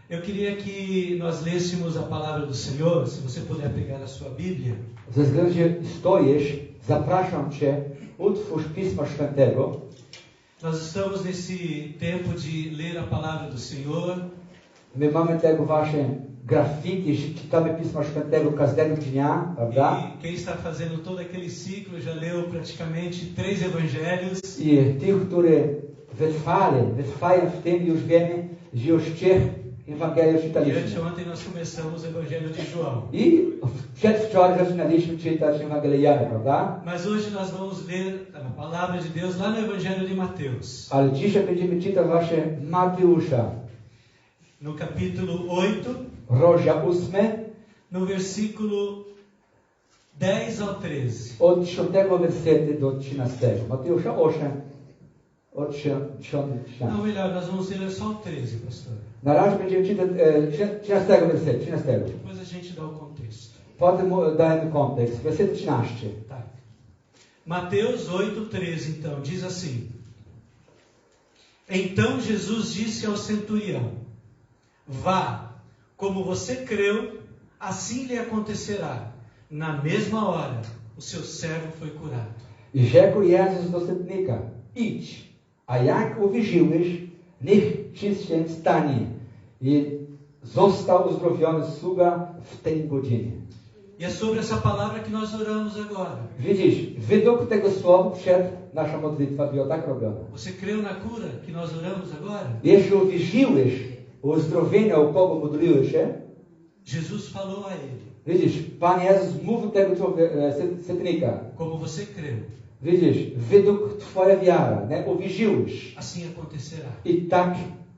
Eu queria que nós lêssemos a palavra do Senhor, se você puder pegar a sua Bíblia. Ze względu, że stoisz, zapraszam Cię, utwórz Pisma Świętego. Nós estamos nesse tempo de ler a palavra do Senhor. My mamy tego właśnie grafiki, że czytamy Pisma Świętego każdego dnia, prawda? E quem está fazendo todo aquele ciclo já leu praticamente 3 evangelhos. I tych, którzy wytrwają w tym, już wiemy, że już 3 Ewangelia E czytaliśmy. anteontem nós começamos o Evangelho de João. I przedwczoraj zaczynaliśmy czytać Ewangelię Jana, prawda? Mas hoje nós vamos ler a palavra de Deus lá no Evangelho de Mateus. Ale dzisiaj będziemy czytać właśnie Mateusza, No capítulo 8, rozdział 8, no versículo 10 ao 13. od 10 wersetu do 13. Mateusza 8, od 10 do 13. Não, melhor, nós vamos ler só o 13, pastor. Na razie będziemy czytać 13 wersetu, 13. Depois a gente dá o contexto. Potem dajemy kontekst, werset 13. Tá. Mateus 8:13, então, diz assim: Então Jesus disse ao centurião: Vá, como você creu, assim lhe acontecerá. Na mesma hora, o seu servo foi curado. I rzekł Jezus do setnika: Idź, a jak uwierzyłeś, niech ci się stanie. I został uzdrowiony sługa w tej godzinie. E é sobre essa palavra que nós oramos agora. Widzisz, według tego słowa przed nasza modlitwa była tak robiona. Você creu na cura que nós oramos agora? Jeśli uwierzyłeś o uzdrowieniu, o kogo modliłeś się, Jesus falou a ele: widzisz, Pan Jezus mówił tego setnika. Como você creu, Widzisz, według twoja wiara, nie? Uwierzyłeś. assim acontecerá. I tak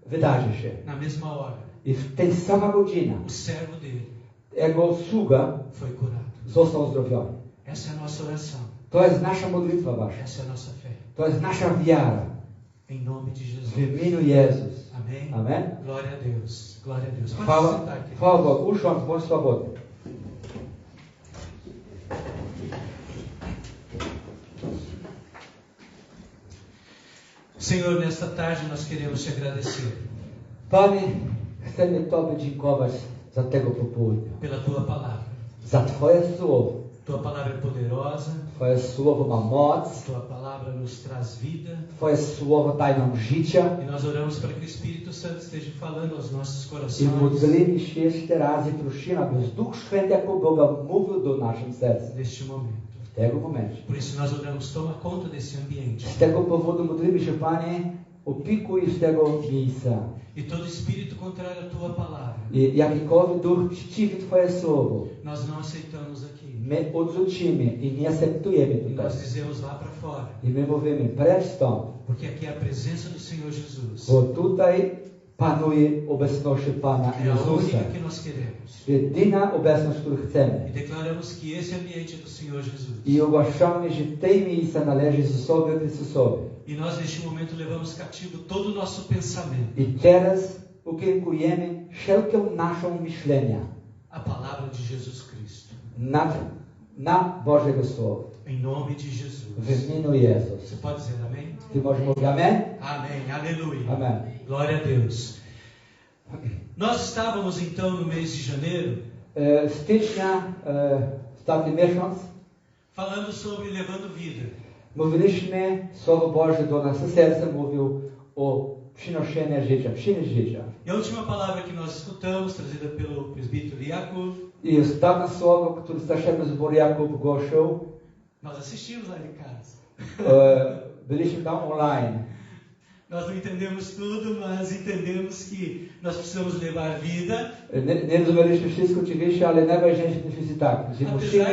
wydarzy się. Na mesma hora, I w tej samej godzinie o servo dele jego sługa foi curado. został uzdrowiony. Essa é a nossa oração. To jest nasza modlitwa wasza. Essa é a nossa fé. To jest nasza wiara. Em nome de Jesus. W imieniu Jezus. Amém? Amen. Glória a Deus. Glória a Deus. Pode se Chwała, sentar aqui. chwała Bogu. Usiądź, bądź swobodny. Senhor, nesta tarde nós queremos te agradecer Panie, chcemy Tobie dziękować za tego popołudnia. pela tua palavra. Za Twoje słowo. Tua palavra é poderosa. Twoje słowo ma moc. Tua palavra nos traz vida. Twoje słowo daje nam życia. E nós oramos para que o Espírito Santo esteja falando aos nossos I corações. modlimy się jeszcze raz i prosimy, aby Duch Święty jako Boga mówił do naszym serc. Neste momento. W tego momencie. Por isso nós oramos, toma conta desse ambiente. Z tego powodu modlimy się, Panie, opiekuj z tego miejsca. E todo espírito contrário à tua palavra, I jakikolwiek duch przeciwny Twoje słowo, nós não aceitamos aqui. my odrzucimy i nie akceptujemy E tutaj. nós dizemos vá para fora. I my mówimy, precz stąd, Porque aqui é a presença do Senhor Jesus. bo tutaj panuje obecność Pana É a Jezusa. única que nós queremos. Jedyna obecność, którą E chcemy. declaramos que esse ambiente é do Senhor Jesus. I ogłaszamy, że tej miejsca należy Jezusowi Chrystusowi. E nós neste momento levamos cativo todo o nosso pensamento. I teraz ukierunkujemy wszelką naszą myślenia A palavra de Jesus Cristo. na Bożego Słowa. Em nome de Jesus. W imieniu Jezus. Você pode dizer amém? Ty możesz mówić amen? Amém. Aleluia. Amen. Glória a Deus. Nós estávamos então no mês de janeiro Stycznia, ostatni miesiąc, falando sobre levando vida. mówiliśmy, Słowo Boże do naszego serca mówił o przynoszeniu życia, przynieść życia. E a última palavra que nós escutamos, trazida pelo presbítero Jakub, I ostatnie słowo, które starszego zboru Jakub głosił, nós assistimos lá de casa. byliśmy tam online. Nós não entendemos tudo, mas entendemos que nós precisamos levar vida, Nie rozumieliśmy wszystko oczywiście, ale najważniejsze jest tak, że musimy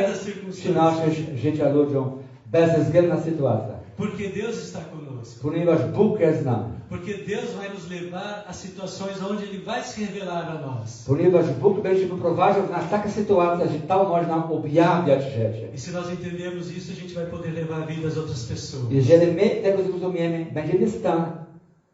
przynosić życia ludziom bez względu na sytuację. porque Deus está conosco. Ponieważ Bóg jest z nami. Porque Deus vai nos levar a situações onde Ele vai se revelar a nós. Ponieważ Bóg będzie poprowadził nas taka sytuacja, że tam można nam objawiać rzeczy. E se nós entendemos isso, a gente vai poder levar vida às outras pessoas. Jeżeli my tego zrozumiemy, będziemy w stanie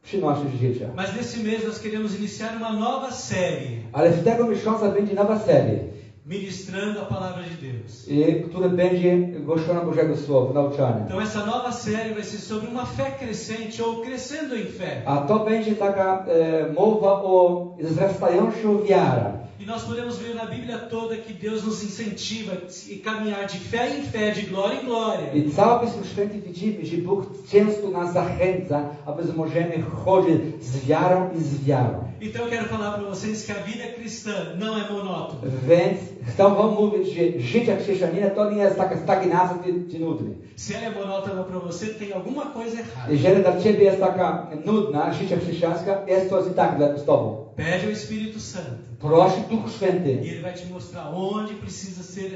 przynosić życie. Mas nesse mês nós queremos iniciar uma nova série. Ale w tego miesiąca będzie nowa seria. ministrando a palavra de Deus. które będzie głoszone Bożego Słowa, nauczane. Então essa nova série vai ser sobre uma fé crescente ou crescendo em fé. A to będzie taka mowa o wzrastającą wiarę. E nós podemos ver na Bíblia toda que Deus nos incentiva a caminhar de fé em fé, de glória em glória. I cały Pismo Święte widzimy, że Bóg często nas zachęca, aby możemy chodzić z wiarą i z wiarą. Então eu quero falar para vocês que a vida cristã não é monótona. Więc chcę wam mówić, że życie chrześcijanina to nie jest taka stagnacja czy nudny. Se ela é monótona para você, tem alguma coisa errada. Jeżeli dla ciebie jest taka nudna życie chrześcijańska, jest to i tak z tobą. Pede ao Espírito Santo. Prosi Duch Święty. E Ele vai te mostrar onde precisa ser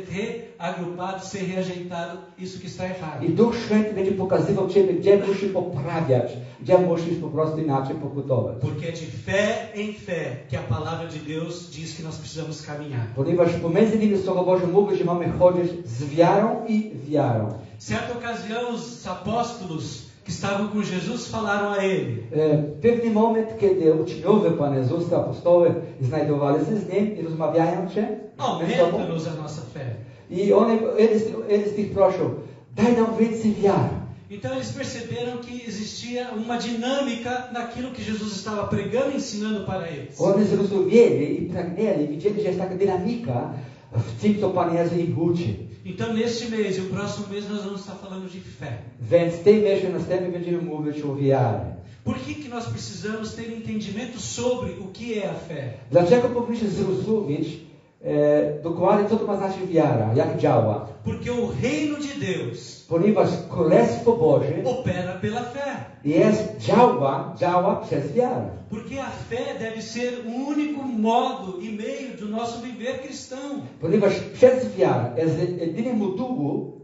reagrupado, ser reajeitado isso que está errado. I Duch Święty będzie pokazywał ciebie, gdzie musisz poprawiać, gdzie musisz po prostu inaczej pokutować. Porque é de fé em fé que a palavra de Deus diz que nós precisamos caminhar. Ponieważ pomiędzy nimi Słowo Boże mówi, że mamy chodzić z wiarą i wiarą. Certa ocasião, os apóstolos que estavam com Jesus falaram a Ele. W pewnym moment, kiedy uczniowie Pana Jezusa, apostołowie, znajdowali się z Nim i rozmawiają się ze sobą. Aumenta-nos a nossa fé. I eles ich proszą, daj nam więcej wiary. Então eles perceberam que existia uma dinâmica naquilo que Jesus estava pregando e ensinando para eles. Oni zrozumieli i pragnęli, widzieli, że jest taka dynamika w tym, co Pan Jezus im uczy. Então neste mês e o próximo mês nós vamos estar falando de fé. Więc tej miesiąc następny będziemy mówić o wiarze. Por que nós precisamos ter entendimento sobre o que é a fé? Dlaczego powinniśmy zrozumieć dokładnie, co to ma znaczyć wiara, jak działa? Porque o reino de Deus Ponieważ Królestwo Boże opera pela fé. działa przez wiarę. Porque a fé deve ser o único modo e meio do nosso viver cristão. Ponieważ przez wiarę jest jedynym modułem,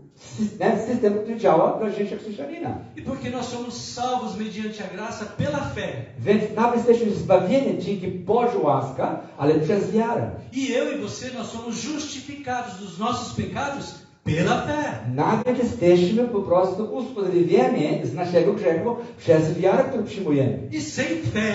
system, który działa dla życia chrześcijanina. E porque nós somos salvos mediante a graça pela fé. Więc nawet jesteśmy zbawieni dzięki Bożej łasce, ale przez wiarę. E eu e você, nós somos justificados dos nossos pecados pela fé. Nawet jesteśmy po prostu usprawiedliwieni z naszego grzechu przez wiarę, którą przyjmujemy. E sem fé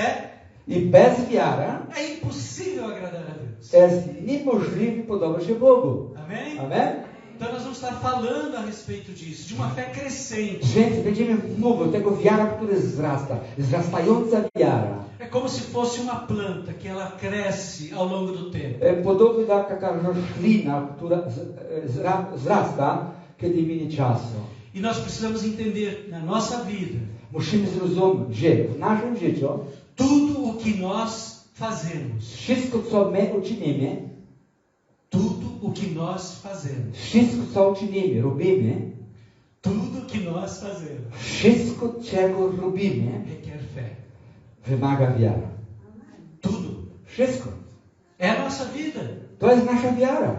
I bez wiary é impossível agradar a Deus. jest niemożliwe podobać się Bogu. Amém? Amen? Então nós vamos estar falando a respeito disso, de uma fé crescente. Więc będziemy mówić o tego wiara, która wzrasta, wzrastająca wiara. É como se fosse uma planta que ela cresce ao longo do tempo. Podobnie taka roślina, która wzrasta, kiedy minie czasu. E nós precisamos entender na nossa vida Musimy zrozumieć, że w naszym życiu tudo o que nós fazemos. wszystko, co my uczynimy, Tudo o que nós fazemos. wszystko, co uczynimy, robimy, Tudo que nós fazemos wszystko, czego robimy, requer fé. wymaga wiary. Tudo. Wszystko. É a nossa vida. To jest nasza wiara.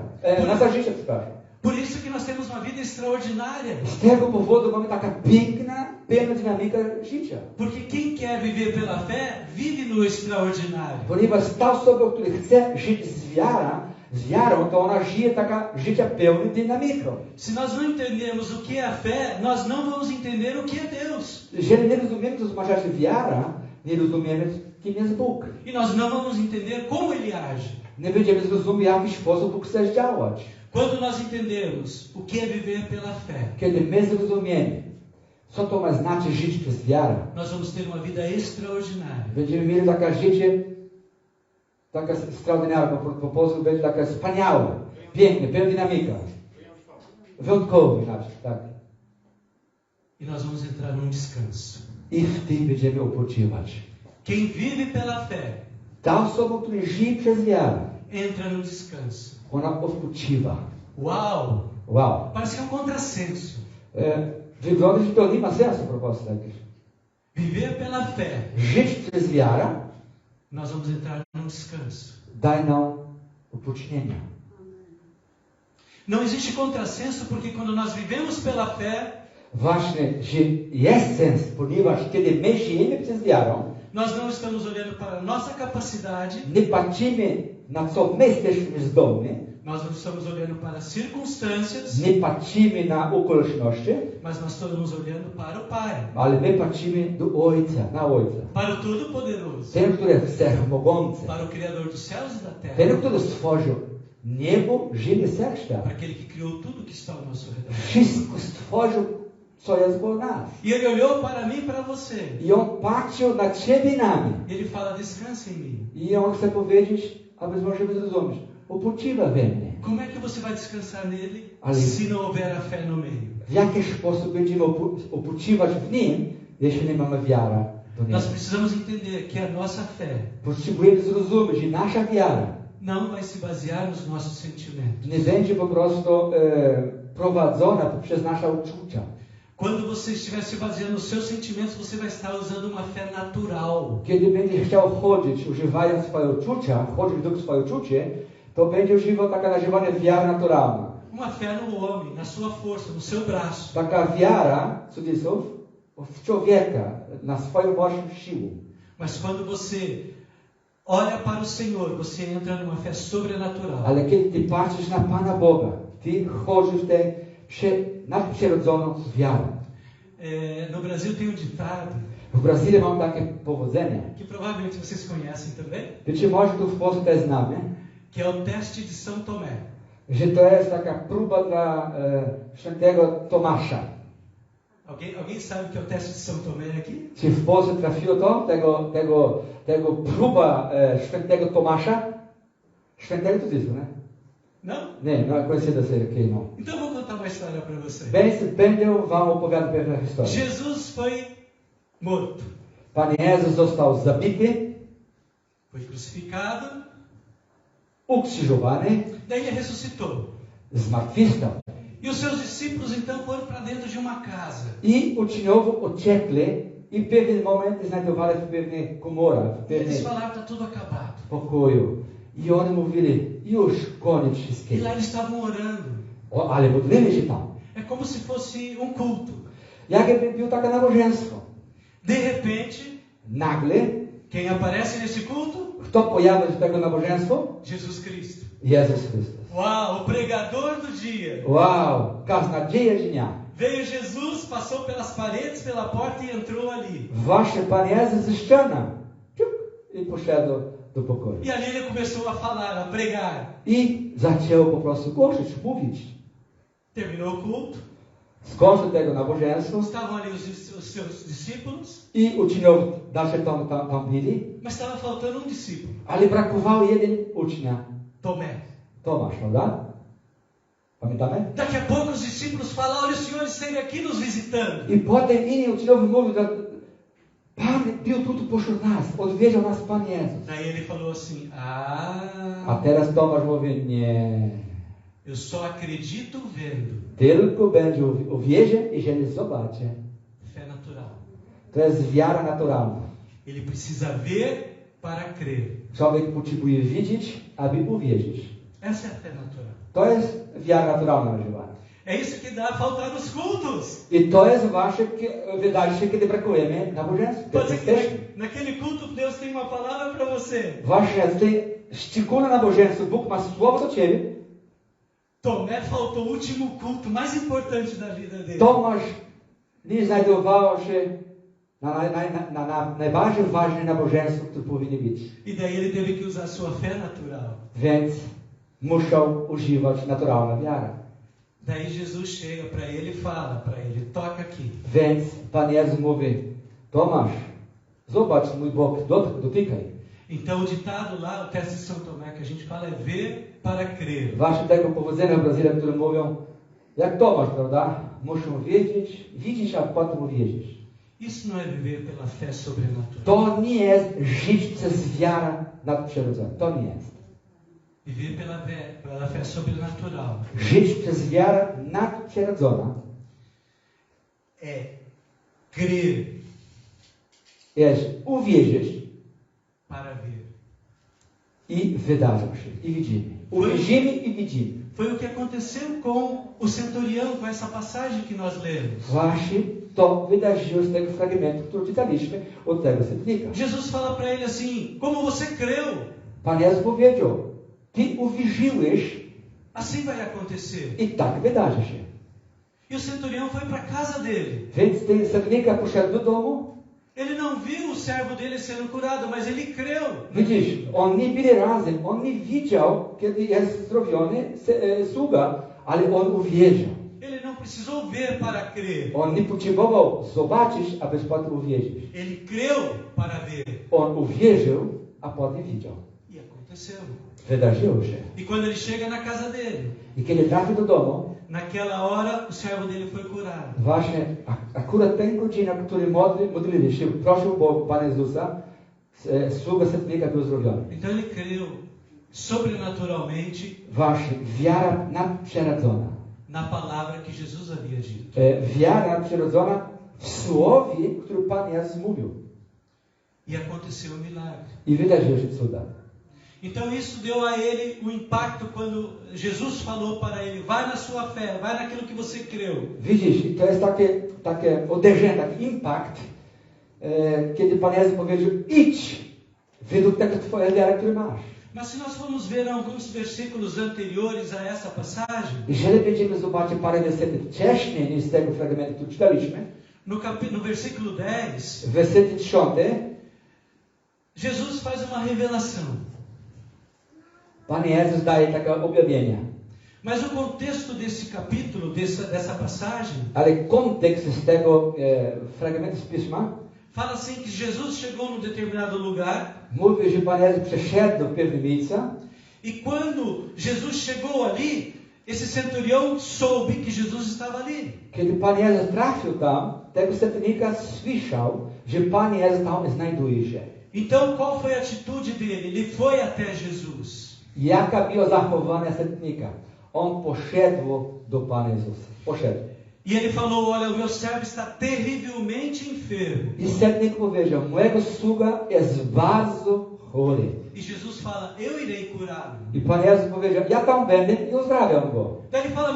Nasze życie, przepraszam. Por isso que nós temos uma vida extraordinária. Z tego powodu mamy taka piękna, pełna dynamika życia. Porque quem quer viver pela fé, vive no extraordinário. Ponieważ ta osoba, która chce żyć z wiarą, to ona żyje taka życia pełna dynamiką. Se nós não entendermos o que é a fé, nós não vamos entender o que é Deus. Jeżeli nie rozumiemy, co znaczy wiara, nie rozumiemy, kim jest Bóg. E nós não vamos entender como Ele age. Nie będziemy zrozumieć, w jaki sposób Bóg chce działać. Quando nós entendermos o que é viver pela fé, Kiedy my zrozumiemy, co to ma znaczyć żyć przez wiarę, nós vamos ter uma vida extraordinária. będziemy mieli takie życie, taka extraordynarna, po polsku będzie taka wspaniałe, piękne, pełna dynamika. Wyjątkowy inaczej, tak. E nós vamos entrar num descanso. I w tym będziemy odpoczywać. Quem vive pela fé, Ta osoba, która żyje przez wiarę, entra no descanso. ona odpoczywa. Uau! Wow. Parece que é um contrassenso. Wygląda, że to nie ma sensu proposta jakieś. Viver pela fé, Żyć przez wiarę nós vamos entrar num descanso. daje nam odpocznienie. Não existe contrassenso porque quando nós vivemos pela fé, Właśnie, że jest sens, ponieważ kiedy my żyjemy przez wiarę, nós não estamos olhando para a nossa capacidade, nie patrzymy na co my jesteśmy zdolni, nós não estamos olhando para as circunstâncias, nie patrzymy na okoliczności, mas nós estamos olhando para o Pai, ale my patrzymy do Ojca, na Ojca. para o Todo-Poderoso, Ten, który jest wszechmogący, para o Criador dos céus e da terra. ten, który stworzył Niebo żyje serca. para aquele que criou tudo que está ao nosso redor. Wszystko stworzył, co jest wokół nas. E ele olhou para mim e para você. I on patrzył na ciebie i na mnie. Ele fala: descansa em mim. I on chce powiedzieć, aby możemy zrozumieć, upoczywa we mnie. Como é que você vai descansar nele Ale- se não houver a fé no meio? W jaki sposób będziemy upoczywać w Nim, jeśli nie mamy wiary do Niego? Nós precisamos entender que a nossa fé Potrzebujemy zrozumieć, że nasza wiara não vai se basear nos nossos sentimentos. nie będzie po prostu prowadzona poprzez nasze uczucia. Quando você estiver se baseando nos seus sentimentos, você vai estar usando uma fé natural. Kiedy będzie chciał chodzić, używając swoje uczucia, chodzić według swoje uczucie, to będzie używał taka nazywana wiara naturalna. Uma fé no homem, na sua força, no seu braço. Taka wiara, cudzysłów, w człowieka, na swoją własną siłę. Mas quando você olha para o Senhor, você entra numa fé sobrenatural. Ale kiedy ty patrzysz na Pana Boga, ty chodzisz w tę nadprzyrodzoną wiarę. No Brasil tem um ditado W Brazylii mam takie powodzenie. que provavelmente vocês conhecem também, Być może tu w Polsce też znamy, que é o teste de São Tomé. że to jest taka próba dla świętego Tomasza. Alguém sabe o que é o teste de São Tomé aqui? Czy w Polsce trafiło to? Tego próba świętego Tomasza? Świętego to jest, nie? Não? Nie, no conhecido assim, ok, não. Então vou contar uma história para você. Będę wam opowiadał pewną historię. Jesus foi morto, Pan Jezus został zabity, foi crucificado, ukrzyżowany, daí ele ressuscitou. zmartwychwstał. E os seus discípulos então foram para dentro de uma casa. I uczniowie uciekli i w pewnym momencie znajdowali w pewnej komorze, w E eles pewnym falaram: está tudo acabado. pokoju. I oni mówili, już koniec E wszystkiego. lá eles estavam orando. Ale modlili się tam. É como se fosse um culto. Jakby było takie nabożeństwo. De repente, Nagle, quem aparece nesse culto? kto pojawił się w tego nabożeństwo? Jesus Cristo. Jezus Chrystus. Uau, o pregador do dia. Wow, kaznodzieja dnia. Veio Jesus, passou pelas paredes, pela porta e entrou ali. Właśnie Pan Jezus ze ściany. I poszedł do pokoju. E ali ele começou a falar, a pregar. I zaczął po prostu głosić, mówić. Terminou o culto. Skończył tego nabożeństwa. Estavam ali os seus discípulos, I uczniowie dalej tam byli. mas estava faltando um discípulo, Ale brakowało jeden ucznia. Tomé. Tomasz, prawda? Pamiętamy? Daqui a pouco os discípulos falam: olha, o Senhor esteve aqui nos visitando. I potem inni uczniowie mówią, że Pan był tu pośród nas, odwiedził nas Pan Jezus. Daí ele falou assim: A teraz Tomasz mówi, nie. eu só acredito vendo. Tylko będzie uwierzy, jeżeli zobaczy. Fé natural. To jest wiara naturalna. Ele precisa ver para crer. Człowiek potrzebuje widzieć, aby uwierzyć. Essa é a fé natural. To jest wiara naturalna nazywana. É isso que dá a faltar nos cultos. I to jest właśnie, wydaje się, kiedy brakujemy nabożeństwa. Pode ser que naquele culto Deus tem uma palavra para você. Właśnie w tej szczególne nabożeństwo Bóg ma słowo do ciebie. Tomé faltou o último culto mais importante da vida dele. Tomasz nie znajdował się na najbardziej ważnym nabożeństwie, które powinno być. E daí ele teve que usar sua fé natural. Więc musiał używać naturalną wiarę. Daí Jesus chega para ele e fala para ele: toca aqui. Więc Pan Jezus mówi, Tomasz, zobacz mój bok, dotykaj. Então o ditado lá, o teste de São Tomé que a gente fala é ver para crer. Właśnie tego powodzenia w Brazylii, które mówią, jak Tomasz, prawda? Muszą widzieć, a potem uwierzyć. Isso não é viver pela fé sobrenatural. To nie jest żyć przez wiarę nadprzyrodzoną. To nie jest. Viver pela fé sobrenatural Żyć przez wiarę nadprzyrodzoną é crer jest uwierzyć para ver. i wydarza się. I widzimy. Uwierzymy i widzimy. Foi o que aconteceu com o centurião, com essa passagem que nós lemos. Właśnie to wydarzyło z tego fragmentu, który czytaliśmy od tego setnika. Jesus fala para ele assim: como você creu, Pan Jezus powiedział, ty uwierzyłeś assim vai acontecer. i tak wydarzy się. E o centurião foi para a casa dele. Więc ten setnika poszedł do domu. Ele não viu o servo dele sendo curado, mas ele creu. Widzisz, on nie wiele razy, on nie widział, kiedy jest zdrowiony sługa, ale on uwierzył. Ele não precisou ver para crer. On nie potrzebował zobaczyć, aby potem uwierzyć. Ele creu para ver. On uwierzył, a potem widział. E aconteceu. Wydarzyło się. E quando ele chega na casa dele, I kiedy trafił do domu, naquela hora o servo dele foi curado. właśnie akurat ten godzina, który modlili się, prosił Pana Jezusa, sługa setnika był zdrowiony. Então ele creu sobrenaturalmente Właśnie, wiara nadprzyrodzona. na palavra que Jesus havia dito. Wiara nadprzyrodzona w słowie, które Pan Jezus mówił. E aconteceu o milagre. I wydarzyło się cuda. Então isso deu a ele o impacto quando Jesus falou para ele: vai na sua fé, vai naquilo que você creu. Widzisz, to jest takie uderzenie, taki impact, kiedy Pan Jezus powiedział: idź według tego twoja wiara, którą masz. Mas se nós formos ver alguns versículos anteriores a essa passagem, Jeżeli będziemy zobaczyć parę wersetów wcześniej niż z tego fragmentu, który czytaliśmy, no versículo 10, wersety 10, Jesus faz uma revelação. Pan Jezus daje takie objawienia. Mas o contexto desse capítulo, dessa passagem, Ale kontekst z tego fragmentu z Pisma fala assim que Jesus chegou num determinado lugar mówi, że Pan Jezus przeszedł do pewnego miejsca e quando Jesus chegou ali, esse centurião soube que Jesus estava ali. kiedy Pan Jezus trafił tam, tego setnika słyszał, że Pan Jezus tam znajduje się. Então qual foi a atitude dele? Ele foi até Jesus. Jaka była zachowanie setnika? On poszedł do Pana Jezusa. Poszedł. E ele falou: olha, o meu servo está terrivelmente enfermo. I setnik powiedział: mojego sługa jest bardzo chory. E Jesus fala: eu irei curá-lo. I Pan Jezus powiedział: ja tam będę i uzdrawiam go. Daí ele fala: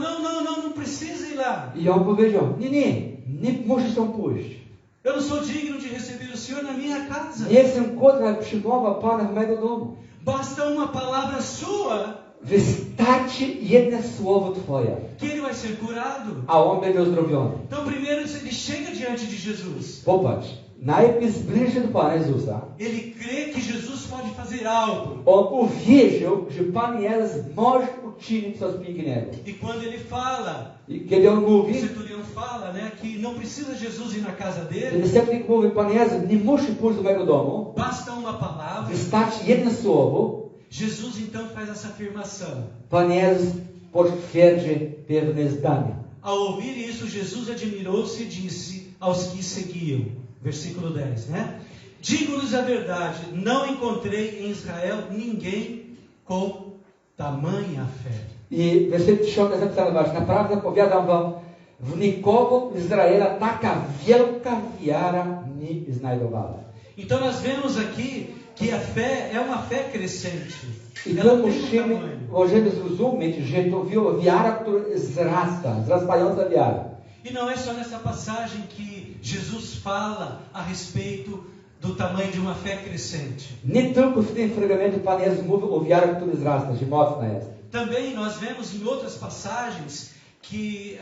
não precisa ir lá. I on powiedział: nie musisz tam pójść. Eu não sou digno de receber o Senhor na minha casa. Nie jestem godny przyjmować Pana w mego domu. Basta uma palavra sua Wystarczy jedno słowo Twoje, que ele vai ser curado. a on będzie uzdrowiony. Então primeiro ele chega diante de Jesus. Popatrz, najpierw zbliży do Pana Jezusa. Ele crê que Jesus pode fazer algo. On uwierzył, że Pan Jezus może uczynić coś pięknego. E quando ele fala, I kiedy on o mówi, centurião fala, né, que não precisa Jesus ir na casa kiedy dele, setnik mówi: Pan Jezus nie musi pójść do mego domu, basta uma palavra. wystarczy jedno słowo. Jesus então faz essa afirmação. Pan Jezus potwierdzi pewne zdania. Ao ouvir isso, Jesus admirou-se e disse aos que seguiam. Versículo 10, né? Digo-lhes a verdade, não encontrei em Israel ninguém com tamanha fé. I werset 10 jest napisane właśnie: naprawdę powiadam wam, w nikogo w Izraela taka wielka wiara nie znajdowała. Então nós vemos aqui que a fé é uma fé crescente. I Ela tu tem um tamanho. możemy zrozumieć, że to wiara, która wzrasta, wzrastająca wiara. E não é só nessa passagem que Jesus fala a respeito do tamanho de uma fé crescente. Nie tylko w tym fragmencie Pan Jezus mówi o wiarze, która wzrasta, że mocna jest. Também nós vemos em outras passagens que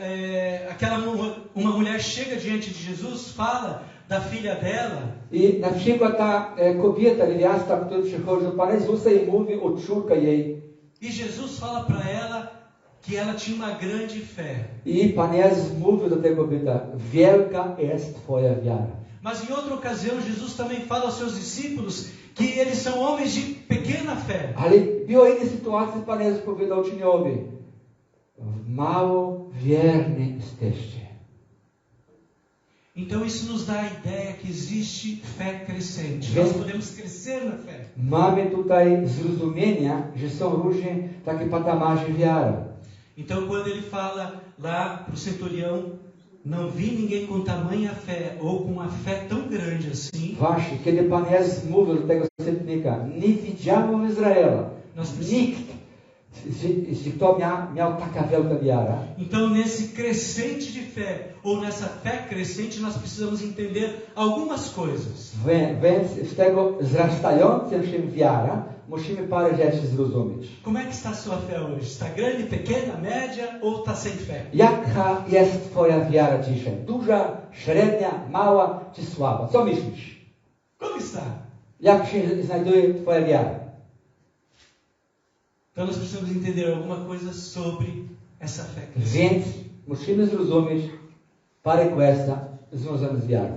uma mulher chega diante de Jesus, fala da filha dela. I na przykład ta kobieta, niewiasta, która przychodzi do Pana Jezusa i mówi o córce jej. E Jesus fala para ela que ela tinha uma grande fé. I Pan Jezus mówi do tej kobiety: wielka jest Twoja wiara. Mas em outra ocasião Jesus também fala aos seus discípulos que eles são homens de pequena fé. Ale była inna sytuacja, Pan Jezus powiedział uczniowi: mało wierni jesteście. Então isso nos dá a ideia que existe fé crescente. Nós podemos crescer na fé. Mamy tutaj zrozumienia, że są różne takie patamarze wiary. Então quando ele fala lá para o centurião, não vi ninguém com tamanha fé ou com uma fé tão grande assim. Właśnie, kiedy Pan Jezus mówił do tego setnika: nie widziałem Izraela nikt Jeśli kto miał taka wielka wiara, Então, nesse crescente de fé, ou nessa fé crescente, nós precisamos entender algumas coisas. więc z tego wzrastającym się wiara musimy parę rzeczy zrozumieć. Como é que está a sua fé hoje? Está grande, pequena, média ou está sem fé? Jaka jest twoja wiara dzisiaj? Duża, średnia, mała czy słaba? Co myślisz? Como está? Jak się znajduje twoja wiara? Então nós precisamos entender alguma coisa sobre essa fé crescente. Więc musimy zrozumieć parę kwestii związanych z wiarą.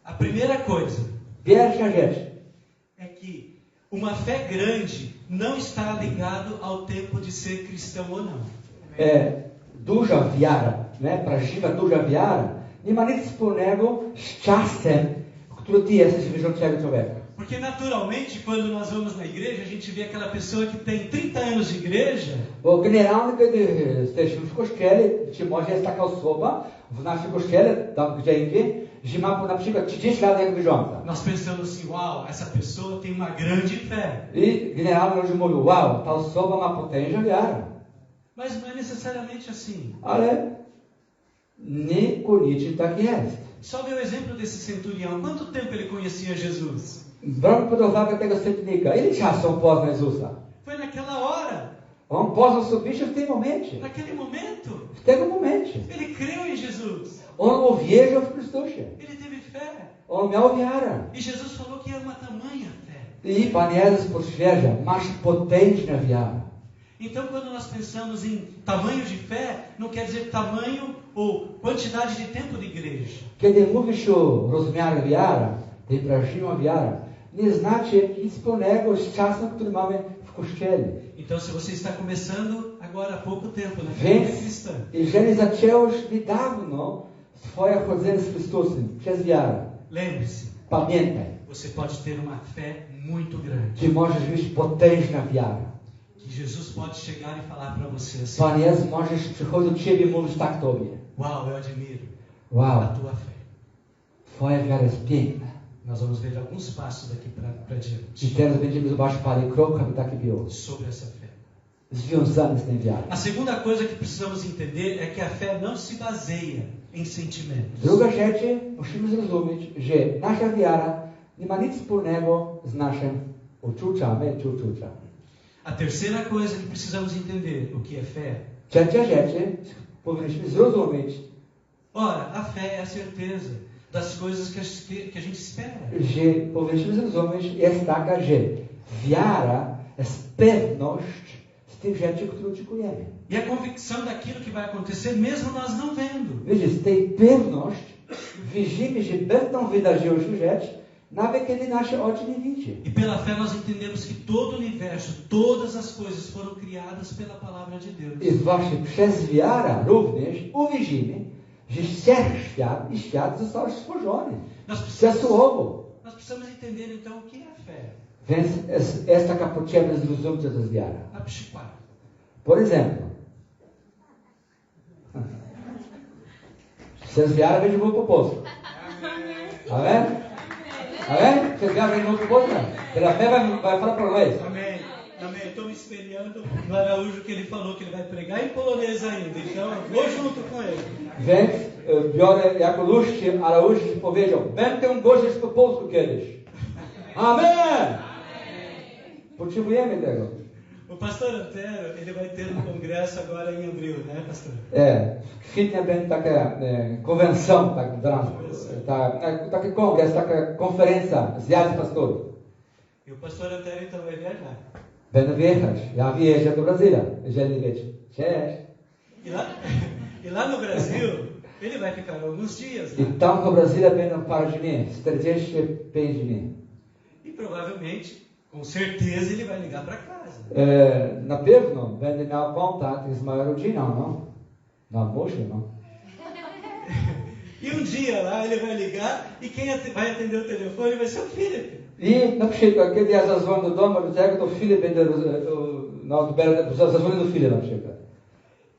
A primeira coisa Pierwsza rzecz. é que uma fé grande não está ligado ao tempo de ser cristão ou não. Duża wiara, prawdziwa duża wiara, nie ma nic wspólnego z czasem, który ty jesteś wierzącego człowieka. Porque naturalmente, quando nós vamos na igreja, a gente vê aquela pessoa que tem 30 anos de igreja. Bo generalnie, kiedy jesteśmy w kościele, czy może jest taka osoba w naszym kościele, tam gdzie indziej, że ma na przykład 30 lat jak wierząca. Nós pensamos assim, uau, essa pessoa tem uma grande fé. I generalnie ludzie mówią, wow, ta osoba ma potężną wiarę. Mas não é necessariamente assim. Ale niekoniecznie tak jest. Só ver o exemplo desse centurião. Quanto tempo ele conhecia Jesus? Brał pod uwagę tego setnika. Ile czasu on poznał Jezusa? Foi naquela hora. On poznał osobiście w tym momencie. Naquele momento. W tym momencie. Ele creu em Jesus. On uwierzył w Chrystusie. Ele teve fé. On miał wiarę. E Jesus falou que era uma tamanha fé. I Pan Jezus potwierdza, masz potężną wiarę. Então, quando nós pensamos em tamanho de fé, não quer dizer tamanho ou quantidade de tempo de igreja. Kiedy mówisz o rozmiarze wiary, tej prawdziwej wiary, nie znaczy nic wspólnego z czasem, który mamy w Kościele. Então, se você está começando agora há pouco tempo na vida cristã, jeżeli zacząłeś niedawno swoje chodzenie z Chrystusem przez wiarę, lembre-se, pamiętaj, você pode ter uma fé muito grande. że możesz mieć potężną wiarę. Que Jesus pode chegar e falar para você assim: Pan Jezus możesz przychodzić do Ciebie i mówić tak Tobie. uau, eu admiro Wow, a tua fé. Twoja wiara jest piękna. Nós vamos ver alguns passos daqui para I diante teraz będziemy zobaczyć parę kroków, aby takie było. sobre essa fé. Związane z tym wiarą. A segunda coisa que precisamos entender é que a fé não se baseia em sentimentos. Druga rzecz, musimy zrozumieć, że nasza wiara nie ma nic wspólnego z naszym uczuciami czy uczuciami. A terceira coisa que precisamos entender o que é fé. Trzecia rzecz, powinniśmy zrozumieć, Ora, a fé é a certeza das coisas que a gente espera. że powinniśmy zrozumieć, jest taka, że wiara jest pewność z tych rzeczy, które oczekujemy. E a convicção daquilo que vai acontecer, mesmo nós não vendo. Wiecie, z tej pewności widzimy, że będą wydarzyły się rzeczy, nawet kiedy nasze oczy nie widzą. E pela fé nós entendemos que todo o universo, todas as coisas foram criadas pela palavra de Deus. I właśnie przez wiarę również uwierzymy, że wszechświat i świat został stworzony przez Słowo. Nós precisamos entender então o que é a fé. Więc jest taka potrzebna zrozumieć, co to jest wiara. A przykład. Por exemplo, przez wiarę będzie mówił po polsku. Amen? Amen? Przez wiarę będzie mówił po polsku? Pela fé vai falar português. Amém. Amém. Estou me espelhando no Araújo que ele falou que ele vai pregar em polonês ainda. Então, eu vou junto com ele. Więc biorę jako luźcie, ale luźcie powiedział, będę głosić po polsku kiedyś. Amen! Potrzebujemy tego. O pastor Antero, ele vai ter um congresso agora em abril, né, pastor? W kwietniu będzie taka konwencja, taki kongres, taka konferencja, zjazd pastorów. E o pastor Antero então vai viajar. Będę wyjechać. Ja wyjeżdżam do Brasília, jeżeli nie wiecie. Cześć. E lá no Brasil, ele vai ficar alguns dias. I Né? tam w Brasília będą parę dni, 45 dni. E provavelmente, com certeza, ele vai ligar para casa. Na pewno będę miał kontakt z moją rodziną, no. No, muszę, no. E um dia lá ele vai ligar e quem vai atender o telefone vai ser o Felipe. I na przykład, kiedy ja zadzwonię do domu, do tego, to Filip będzie zadzwonił do Filipa na przykład.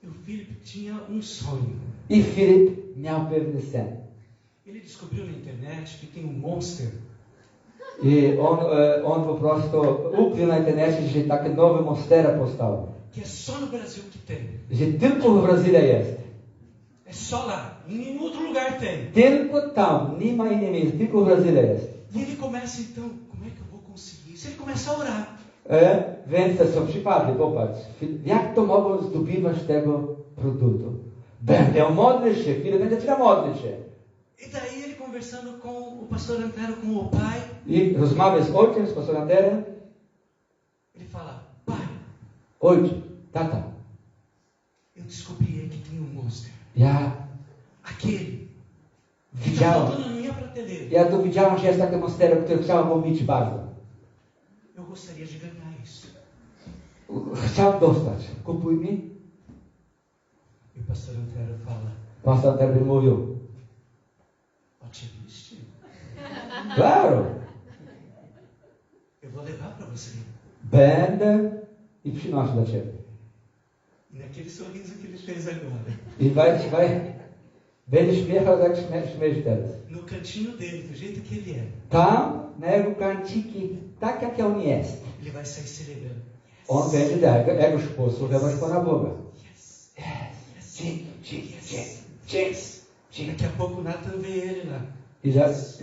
E o Felipe tinha um sonho. I Filip miał pewny sen. Ele descobriu na internet que tem um monster I on po prostu ukrył na internecie, że takie nowe monastera powstały. Que é só no Brasil que tem. Że tylko w Brazylii jest. É só lá. Em nenhum outro lugar tem. Tylko tam, nie ma innej miejsca, tylko w Brazylii jest. E ele começa então, como é que eu vou conseguir? Se ele começa a orar. Więc to są przykłady, popatrz. Jak to mogą zdobywać tego produktu? Będę modlić się, chwilę będę trzeba modlić się. E daí ele conversando com o pastor Antero, com o pai. I rozmawia z ojcem, z pastorem Anterem. Ele fala, pai, Ojcze, tata, eu descobri que tem monster. ja Aquele. widziałem, Está faltando na minha prateleira. ja tu widziałem, że jest takie monastero, które chciałem mieć bardzo. Eu gostaria de ganhar isso. Chciałem dostać. Kupuj mi. E o pastor Antero fala, Pastor Anter mówił, otimista, claro, eu vou levar para você. będę i przynoszę dla ciebie. E naquele sorriso que ele fez agora, I będzie śmiechał, jak śmiesz teraz. no cantinho dele, do jeito que ele é, Tam, na jego kanciki, tak jak on jest, ele vai sair celebrando. on będzie tego sposób lewać Pana Boga. Yes. Yes. Dzięki. Daqui a pouco o Nathan vê ele lá. I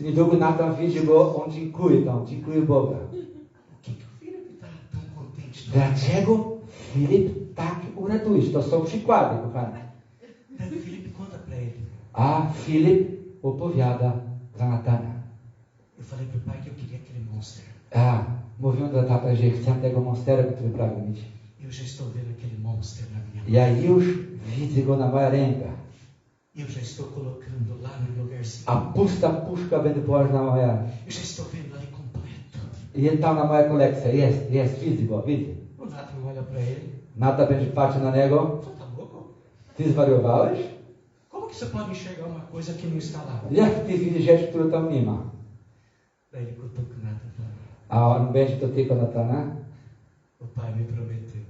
niedługo Natan widzi go, on dziękuję Boga. Por que o Felipe está tão contente? Dlaczego Filip tak uraduje się? To są przykłady, kochani. Daí o Felipe conta para ele. A Filip opowiada dla Natana. Eu falei pro pai que eu queria aquele monster. Mówią do tata, że chcę tego monstera, który pragnę mieć. Eu já estou vendo aquele monster na minha mão. Ja już widzę go na moja ręka. Eu já estou colocando lá no lugarzinho. A pusta puszka będzie położona na moja. Eu já estou vendo ali completo. Jest tam na moja kolekcja. Jest, widzę go, widzę. O Nathan olha para ele. Nata będzie patrzył na niego. Você tá louco? Ty zwariowałeś? Como que você pode enxergar uma coisa que não está lá? Jak ty widzisz rzecz, której tam nie ma? Daí ele cutuca o Nathan e fala, A on będzie dotykał Natana. o pai me prometeu.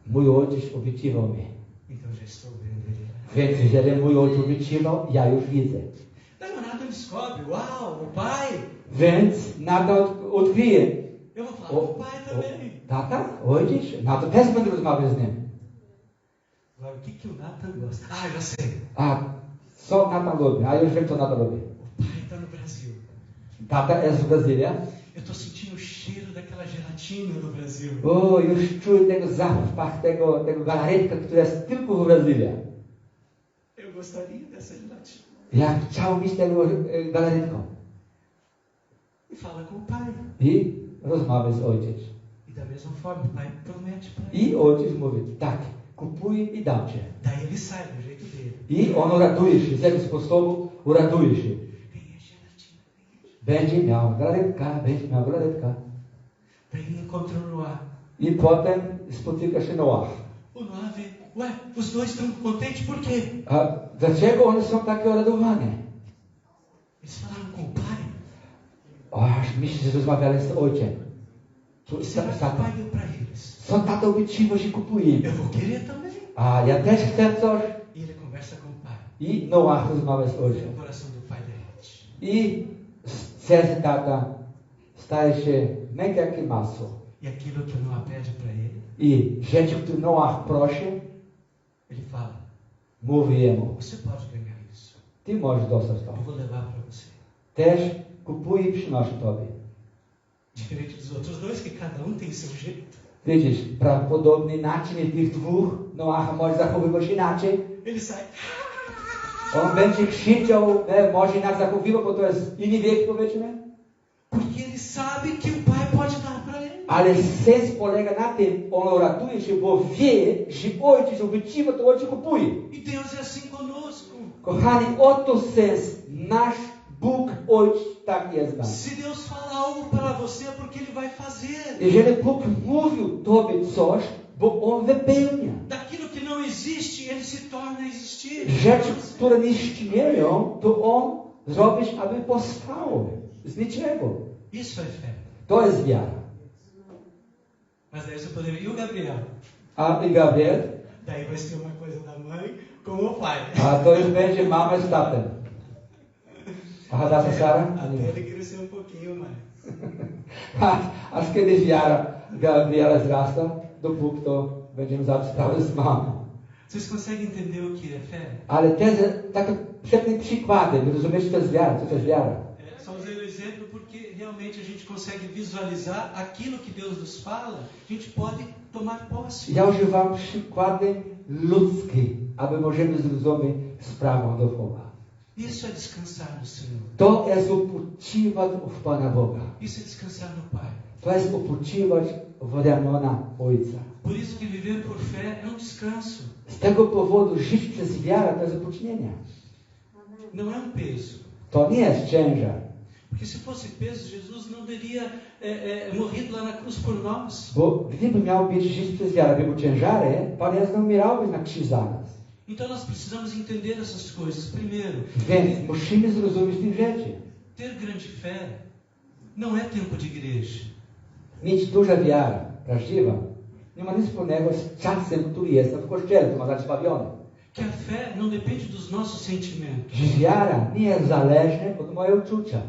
Mój ojciec obiecywał mi. Então já estou vendo ele lá. Więc jeżeli mój ojciec obiecywał, ja już widzę. Daí o Nathan descobre, uau, o pai. Więc Nata odkryje. Eu vou falar com o pai também. Tata? Ojciec? Nata też będzie rozmawiał z nim. Agora, o que que o Nathan gosta? Ah, já sei. A co Nata lubi? A już wiem, co Nata lubi. O pai está no Brasil. Tata jest z Brazylii. Eu estou sentindo o cheiro daquela gelatina do Brasil. O, już czuję tego zapach, tego galaretka, która jest tylko w Brazylii. Eu gostaria dessa gelatina. Ja chciałem mieć tego galaretką. E fala com o pai. I rozmawiam z ojcem. E da mesma forma, o pai promete para ele. I ojciec mówi, tak, kupuj i dam cię. Daí ele sai do jeito dele. I on uraduje się, z tego sposobu uraduje się. Ganhei a gelatina, ganhei. Będzie miał galaretka. Daí ele encontra o Noah. I potem spotyka się Noach. O Noah vê, ué, os dois estão contentes por quê? A dlaczego one są takie uradowane? Eles falaram com o pai. Aż myślę, że rozmawiali z ojcem. O que será que o pai deu para eles? Co tata obiecywał, że kupuje? Eu vou querer também. A ja też chcę coś. E ele conversa com o pai. I Noach rozmawia z O ojcem. coração do pai derrete. I serce tata staje się miękkie masło. E aquilo que o Noah pede para ele, I rzeczy, które Noach prosi, ele fala, mówi jemu, você pode ganhar isso. ty możesz dostać Eu to. vou levar para você. Też kupuj i przynosi tobie. Diferente dos outros dois, que cada um tem seu jeito. Widzisz, prawdopodobnie naczyń tych dwóch Noacha może zachowywać inaczej. Ele sai, On będzie krzyczał, może inaczej zachowywał, bo to jest inny wiek, powiedzmy. porque ele sabe que o pai pode dar para ele. Ale sens polega na tym, on uratuje się, bo wie, że ojciec obiecywał, to ojciec kupuje. E Deus é assim conosco. Kochani, oto sens, nasz Bóg, Ojciec, tak jest nam. Se Deus fala algo para você, é porque Ele vai fazer. Jeżeli Bóg mówił tobie coś, bo On wypełnia. Daquilo que não existe, Ele se torna a existir. Rzeczy, które nie istnieją, to On zrobisz, aby powstało. Z niczego. Isso é fé. To jest wiara. Mas daí você poderia... E o Gabriel? A i Gabriel? Daí vai ser uma coisa da mãe com o pai. A to już będzie mama z tatem. A da Sara? Até ele crescer um pouquinho mais. Aż kiedy wiara wzrasta, dopóki to będziemy zdać sprawę z mamą. Vocês conseguem entender o que é fé? Ale te takie pewne przykłady, by rozumieć, co to jest wiara, co to jest wiara. Só usei o exemplo porque realmente a gente consegue visualizar aquilo que Deus nos fala, a gente pode tomar posse. Ja używam przykłady ludzkie, aby możemy zrozumieć sprawę duchową. Isso é descansar no Senhor. To jest upoczywać w Pana Boga. Isso é descansar no Pai. To jest upoczywać w ramiona Ojca. Por isso que viver por fé é um descanso. Z tego powodu żyć przez wiarę to jest upocznienie. Não é um peso. To nie jest ciężar. Porque se fosse peso, Jesus não teria morrido lá na cruz por nós. Bo gdyby miał być żyć przez wiarę, by był ciężarem, Pan Jezus nie umierałby na krzyż za nas. Então nós precisamos entender essas coisas. Primeiro, Więc musimy zrozumieć tych rzeczy. ter grande fé não é tempo de igreja. Mieć duża wiara, prawdziwa, nie ma nic wspólnego z czasem, który jest w kościele, to ma zaćpawiony. Que a fé não depende dos nossos sentimentos. Że wiara nie jest zależna od mojego uczucia.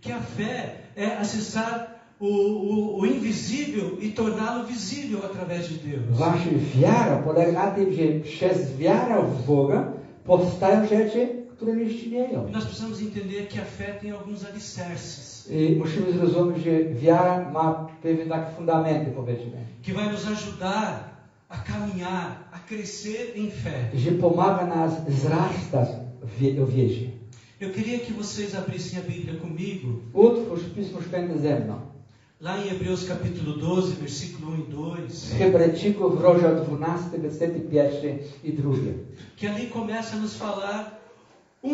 Que a fé é acessar o invisível e torná-lo visível através de Deus. Wasza wiara polega na tym, że przez wiarę w Boga powstają rzeczy, które nie istnieją. E nós precisamos entender que a fé tem alguns alicerces. I musimy zrozumieć, że wiara ma pewne takie fundamenty, powiedzmy. Que vai nos ajudar a caminhar, a crescer em fé. Że pomaga nas wzrastać w wierze. Eu queria que vocês abrissem a Bíblia comigo. Utwórz Pismo Święte ze mną. Lá em Hebreus capítulo 12, versículo 1 e 2. Z Hebrajczyków, rozdział 12, wersety 1 i 2. Que ali começa a nos falar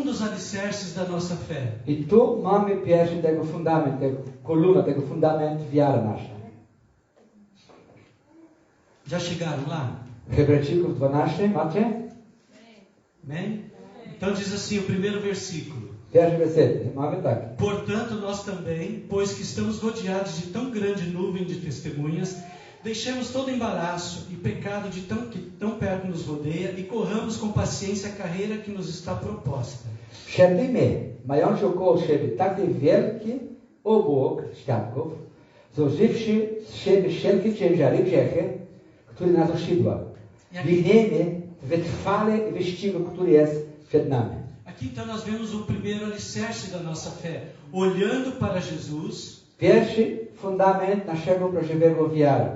dos alicerces da nossa fé. I tu mamy pierwszy tego fundament, tego kolumna, tego fundamentu wiary naszej. Já chegaram lá? Hebrajczyków 12, macie? Amém? Então diz assim o primeiro versículo. Pierwszy werset, mamy tak. Portanto, nós também, pois que estamos rodeados de tão grande nuvem de testemunhas, deixemos todo embaraço e pecado que tão perto nos rodeia e corramos com paciência a carreira que nos está proposta. Przed mając około siebie taki wielki obłok świadków, złożywszy z siebie wszelkie ciężary grzechy, które nas osidła. Biegniemy wytrwale wyścigu, który jest przed nami. Aqui então nós vemos o primeiro alicerce da nossa fé, olhando para Jesus. Pierwszy fundament naszego prawdziwego wiary.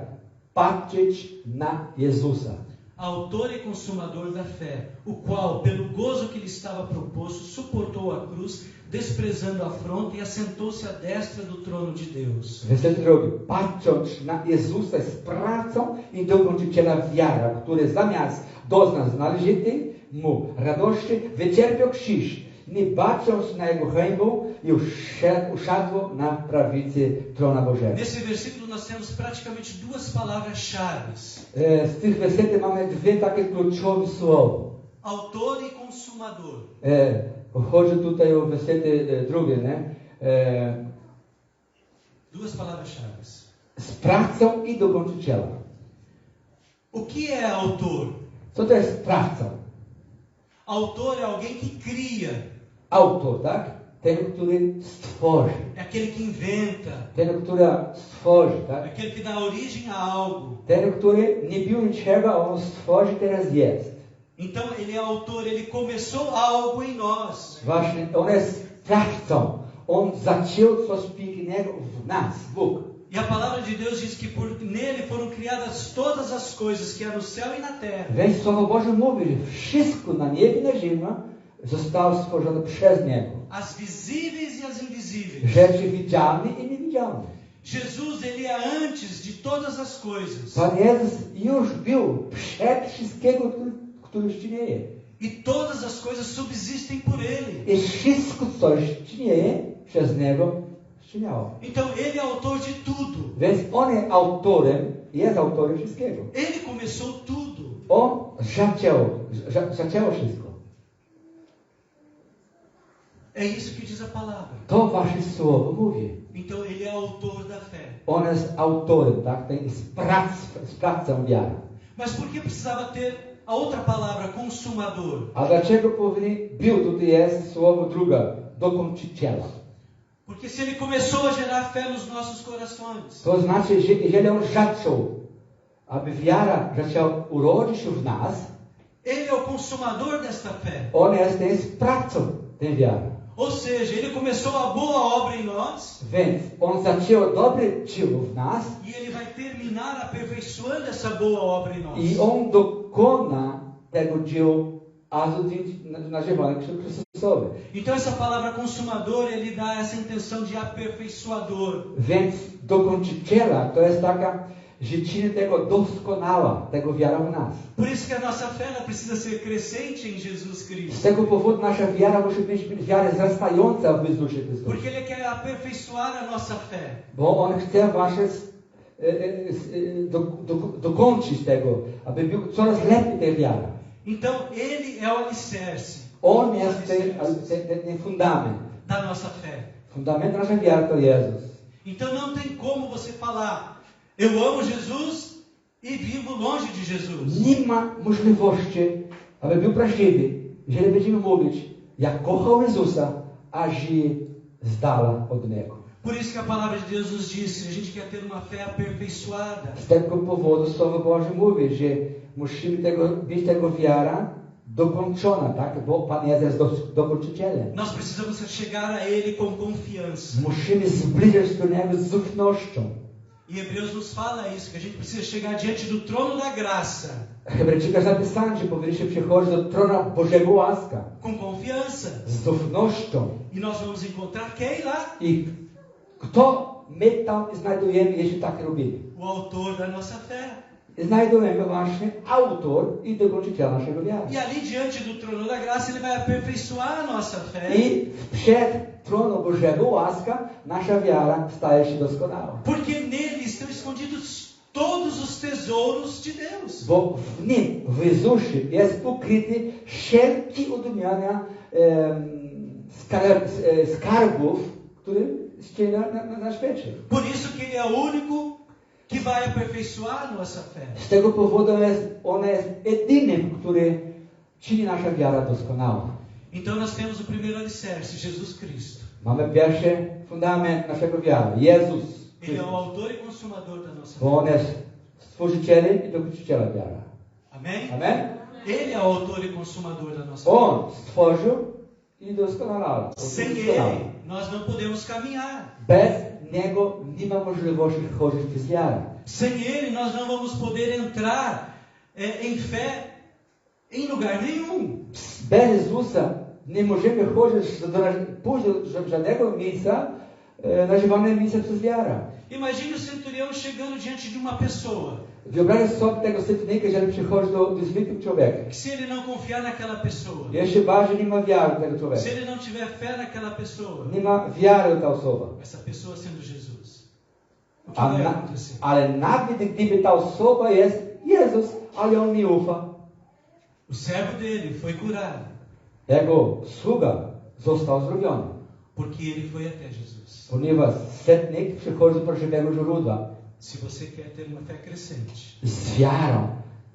Patrzeć na Jezusa. Autor e consumador da fé, o qual, pelo gozo que lhe estava proposto, suportou a cruz, desprezando a afronta e assentou-se à destra do trono de Deus. Werset drugi. Patrząc na Jezusa z pracą i dokończyciela wiary, który zamiast doznać należytej mu radości, wycierpiał krzyż, nie bacząc na jego hańbę i usiadł na prawicy trona Bożego. Nesse versículo nós temos praticamente duas palavras-chave. Z tych wersetów mamy dwie takie kluczowe słowa. Autor e consumador. Chodzi tutaj o wersety drugie, nie? Duas palavras-chave. Z pracą i dokończyciela. O que é autor? Co to jest sprawca? Autor é alguém que cria. Autor, tak? Ten, który stworzy. É aquele que inventa. Ten, który stworzy, É tak? aquele que dá origem a algo. Ten, który nie był niczego, a on stworzy, teraz jest. Então ele é autor, ele começou algo em nós. Właśnie, on jest sprawcą. On zaczął coś pięknego w nas, Bóg. E a palavra de Deus diz que nele foram criadas todas as coisas que há no céu e na terra. Więc Słowo Boże mówi, że wszystko na niebie i na ziemi zostało stworzone przez Niego. As visíveis e as invisíveis. Rzeczy widzialne i niewidzialne. Jesus, ele é antes de todas as coisas. Pan Jezus już był przed wszystkiego, który istnieje. E todas as coisas subsistem por ele. I wszystko, co istnieje, przez Niego istniało. Então ele é autor de tudo. Więc on jest autorem wszystkiego. Ele começou tudo. On zaczął wszystko. É isso que diz a palavra. To wasze słowo mówi. Então ele é autor da fé. On jest autorem, tak? Ten sprawcą wiary. Mas por que precisava ter a outra palavra, consumador? A dlaczego był tutaj jest słowo drugie, dokończyciela? Porque se ele começou a gerar fé nos nossos corações, to znaczy, jeżeli on zaczął, aby wiara zaczęła urodzić się w nas, ele é o consumador desta fé. on jest ten sprawcą tej wiary. Ou seja, ele começou a boa obra em nós Więc on zaczął dobre dzieło w nas e ele vai terminar aperfeiçoando essa boa obra em nós. i on dokona tego dzieła aż do dnia nazywania Chrystusowy. Então essa palavra consumador, ele dá essa intenção de aperfeiçoador. Więc dokończyciela to jest taka życzenie tego doskonała, tego wiara w nas. Por isso que a nossa fé ela precisa ser crescente em Jesus Z Cristo. tego powodu nasza wiara musi być wiara wzrastająca w Jezusie Chrystusie. Porque ele quer aperfeiçoar a nossa fé. Bo on chce wasze dokończyć tego, aby był coraz lepiej tej wiara. Então ele é o alicerce On jest ten fundament. da nossa fé. Fundament naszej wiary to Jezus. Então não tem como você falar, eu amo Jesus e vivo longe de Jesus. Nie ma możliwości, aby był prawdziwy, jeżeli będziemy mówić, ja kocham Jezusa, a żyję z dala od Niego. Por isso que a palavra de Deus nos diz que a gente quer ter uma fé aperfeiçoada. Z tego powodu Słowo Boże mówi, że musimy być tego wiara dokończona, tak? Bo Pan Jezus jest dokończycielem. Nós precisamos chegar a Ele com confiança. Musimy zbliżyć do Niego z ufnością. E Hebreus nos fala isso, que a gente precisa chegar diante do trono da graça Hebrajczyka zapisano, że powinniśmy przychodzić do trona Bożego łaska com confiança. z ufnością. E nós vamos encontrar quem lá? I kto my tam znajdujemy, jeśli tak robimy? O autor da nossa fé. Znajdujemy właśnie autor i dokończyciela naszego wiary. E ali diante do trono da graça, Ele vai aperfeiçoar a nossa fé. I przed tronem Bożego łaska nasza wiara staje się doskonała. Porque nele estão escondidos todos os tesouros de Deus. Bo w nim, w Jezusie, jest ukryty wszelki odmiana skarbów, które istnieją na świecie. Por isso que Ele é o único que vai aperfeiçoar a nossa fé. Z tego powodu on jest jedynym, który czyni nasza wiara doskonała. Então nós temos o primeiro alicerce, Jesus Cristo. Mamy pierwszy fundament naszego wiary, Jezus Ele é o Chrystus. autor e consumador da nossa Bo on fé. jest stworzycielem i dokończycielem wiary. Amém? Amen? Ele é o autor e consumador da nossa fé. On stworzył i doskonalał. Sem Ele, nós não podemos caminhar. Bez Niego nie ma możliwości chodzić przez wiarę. Sem Ele, nós não vamos poder entrar em fé em lugar nenhum. Bez Jezusa nie możemy pójść do żadnego miejsca, nazywane miejsce przez wiarę. Imagine o centurião chegando diante de uma pessoa. Wyobraź sobie tego setnika, jeżeli przychodzi do zwykłego człowieka. Que se ele não confiar naquela pessoa, Jeszcze bardziej nie ma wiary do tego człowieka. se ele não tiver fé naquela pessoa, Nie ma wiary do ta osoba. essa pessoa sendo Jesus, o que vai acontecer? Ale nawet gdyby ta osoba jest Jezus, ale on nie ufa. O servo dele foi curado, Jego sługa został zdrowiony. porque ele foi até Jesus. Ponieważ setnik przychodzi do żywego źródła. Se você quer ter uma fé crescente, Z wiarą.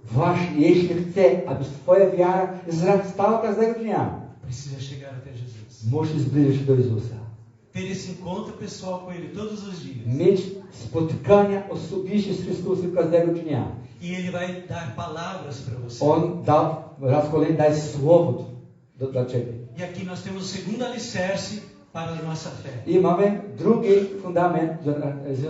Właśnie, jeśli chce, aby twoja wiara wzrastała każdego dnia, precisa chegar até Jesus. musisz zbliżyć się do Jezusa. Ter esse encontro pessoal com Ele todos os dias. Mieć spotkania osobiste z Chrystusem każdego dnia. E Ele vai dar palavras para você. On da, raz kolejny daje słowo dla ciebie. E aqui nós temos o segundo alicerce para a nossa fé. I mamy drugi fundament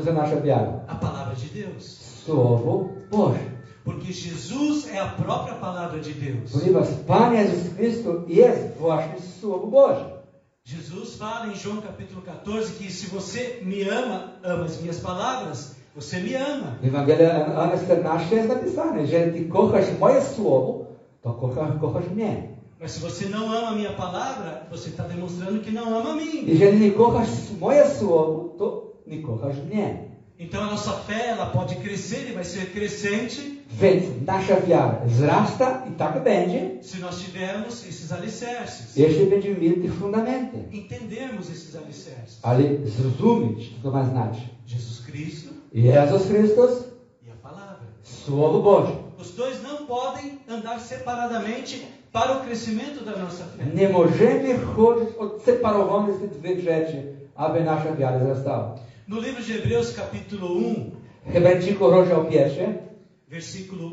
za naszą wiarę. A palavra de Deus. Słowo Boże. Porque Jesus é a própria palavra de Deus. Ponieważ Pan Jezus Chrystus jest właśnie Słowo Boże. Jesus fala em João capítulo 14 que se você me ama, ama as minhas palavras, você me ama. W Ewangelii Jana 14 jest napisane, jeżeli ty kochasz moje słowo, to kochasz mnie. Mas se você não ama a minha palavra, você está demonstrando que não ama a mim. Jeżeli nie kochasz moje słowo, to nie kochasz mnie. Então a nossa fé ela pode crescer e vai ser crescente Więc nasza wiara wzrasta i tak będzie, se nós tivermos esses alicerces. jeśli będziemy mieli te fundamenty. Entendermos esses alicerces. Ale zrozumieć, co to ma znaczyć. Jesus Cristo Jezus Chrystus, e a palavra. Słowo Boże. Os dois não podem andar separadamente para o crescimento da nossa fé. Nie możemy chodzić odseparowane z tych dwóch rzeczy aby nasza wiara wzrastała. No livro de Hebreus, capítulo 1, Hebrajczyków, rozdział 1, versículo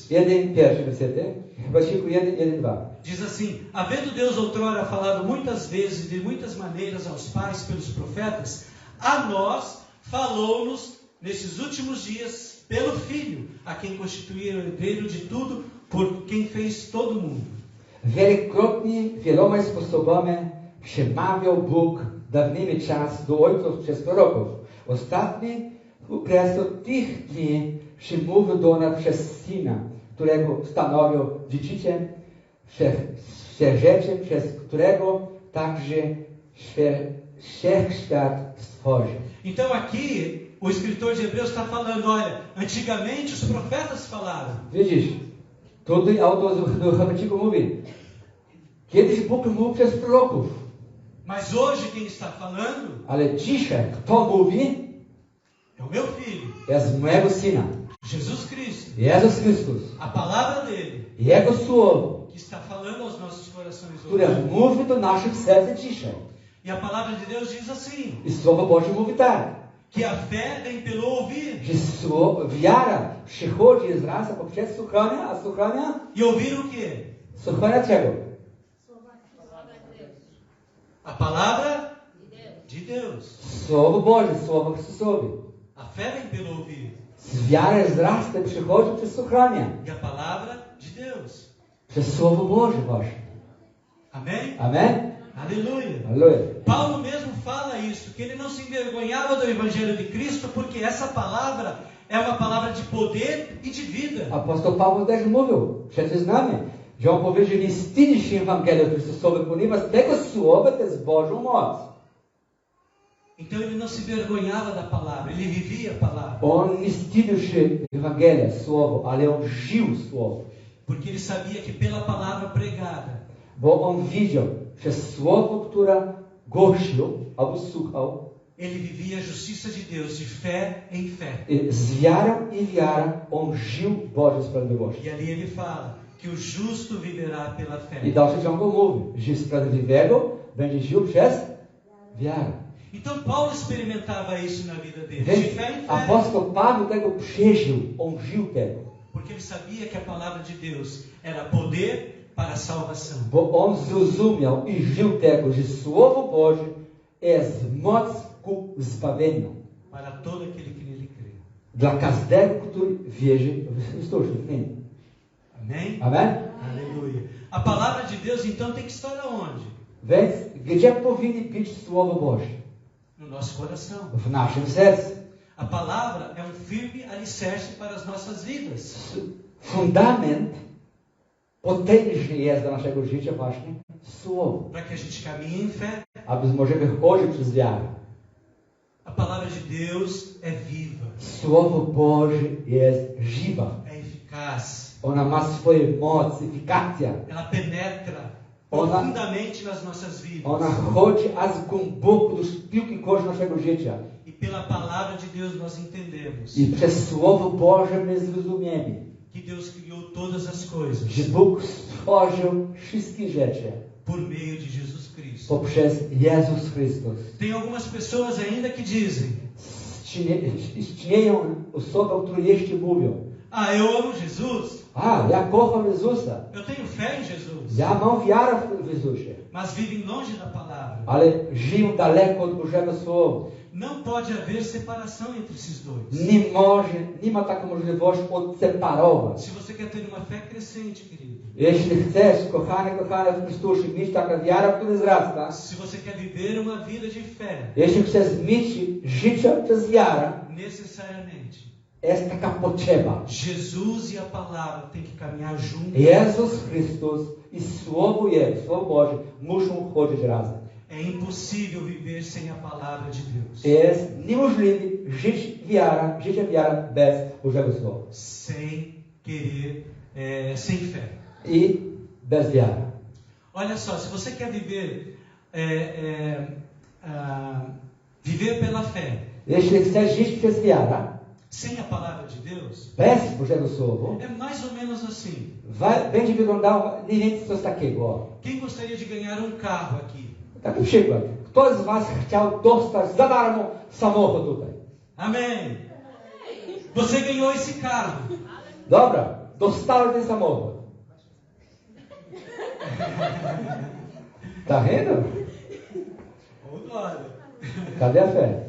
1 e 2, pierwszy wersety. Hebrajczyków 1, 2. diz assim: havendo Deus outrora falado muitas vezes e de muitas maneiras aos pais pelos profetas, a nós falou-nos nesses últimos dias pelo Filho, a quem constituía o herdeiro de tudo, por quem fez todo o mundo. Wielokrotnie, wieloma sposobami przemawiał Bóg dawnymi czas do ojców przez proroków. Ostatni okres od tych dni przemówił do nas przez Syna, którego stanowił dziedziczem wszechrzeczem, przez którego także wszechświat stworzył. Então aqui o escritor de Hebreus está falando, olha, antigamente os profetas falaram. Widzisz, tutaj autor do Hebrajczyków mówi, kiedyś Bóg mówił przez proroków. Mas hoje quem está falando Ale dzisiaj kto mówi? é o meu Filho, Jest mojego Syna. Jesus Cristo. Jezus Chrystus. A palavra dele Jego słowo, que está falando aos nossos corações które hoje. mówi do naszych serc dzisiaj. E a palavra de Deus diz assim, I Słowo Boże mówi tak, que a fé vem pelo ouvir. że wiara przychodzi z rasa poprzez słuchanie, a słuchania? E ouvir o quê? Słuchania czego? A palavra de Deus. Słowo Boże, Słowo Chrystusowe. A fé vem pelo ouvir. Wiara wzrasta, przychodzi przez słuchanie. E a palavra de Deus. Przez Słowo Boże właśnie. Amém? Amen? Aleluia. Aleluia. Paulo mesmo fala isso, que ele não se envergonhava do Evangelho de Cristo, porque essa palavra é uma palavra de poder e de vida. Apostol Paweł też mówił, przecież znamy, że on powiedział, że nie wstydzi się Ewangelii Chrystusowej, ponieważ tego słowa to jest Bożą moc. Então ele não se envergonhava da palavra, ele vivia a palavra. On nie wstydził się Ewangelia, słowo, ale on żył słowo. Porque ele sabia que pela palavra pregada, Bo on widział, przez słowo, które głosił albo słuchał, ele vivia a justiça de Deus de fé em fé. z wiarą i wiarą on żył Bożej sprawiedliwości. E ali ele fala que o justo viverá pela fé. I dalszy ciągu mówi, że sprawiedliwego będzie żył przez wiarę. Então Paulo experimentava isso na vida dele, de Więc fé em fé. apostol Paweł tego przeżył, on żył tego. Porque ele sabia que a palavra de Deus era poder para a salvação. Bo on zrozumiał i żył tego, że Słowo Boże jest moc ku zbawieniu. Para todo aquele que nele crê. Dla każdego, który wierzy w Chrystusie. Amém? Amen? Aleluia. A palavra de Deus então tem que estar aonde? Więc gdzie powinno być Słowo Boże? No nosso coração. W naszym sercu. A palavra é firme alicerce para as nossas vidas. Fundament potężny jest dla naszego życia właśnie Słowo. Para que a gente caminhe em fé. Aby możemy chodzić przez wiarę. A palavra de Deus é viva. Słowo Boże jest żywa. É eficaz. Ona ma swoją moc, efikację. Ela penetra profundamente nas nossas vidas. Ona chodzi aż głęboko do szpilki kości naszego życia. E pela palavra de Deus nós entendemos I przez Słowo Boże my zrozumiemy, que Deus criou todas as coisas że Bóg stworzył wszystkie rzeczy por meio de Jesus Cristo. poprzez Jezus Chrystus. Tem algumas pessoas ainda que dizem: Istnieją osoby, które jeszcze mówią: ah, eu amo Jesus, ja kocham Jezusa, eu tenho fé em Jesus, ja mam wiarę w Jezusie, mas vivem longe da palavra. ale żyją daleko od Bożego Słowa. Não pode haver separação entre esses dois. Nie ma takiej możliwości odseparować. Se você quer ter uma fé crescente, querido, Jeśli chcesz, kochany w Chrystusie, mieć taką wiarę, która wzrasta, se você quer viver uma vida de fé, jeśli chcesz mieć życie przez wiarę, necessariamente, jest taka potrzeba. Jesus e a palavra têm que caminhar juntos. Jezus Chrystus i Słowo Jego, Słowo Boże, muszą chodzić razem. É impossível viver sem a palavra de Deus. Jest niemożliwe życie wiara bez Bożego Słowa. Sem querer, sem fé. I bez wiary. Olha só, se você quer viver, viver pela fé, Jeśli chcesz żyć przez wiarę, sem a palavra de Deus, bez Bożego Słowa, é mais ou menos assim. będzie wyglądało mniej więcej coś takiego. Quem gostaria de ganhar um carro aqui? Taki przykład. Kto z was chciał dostać za darmo samochód tutaj? Amém. Você ganhou esse carro. Dobra, dostałem ten samochód. Tá vendo? Oh, glória. Cadê a fé?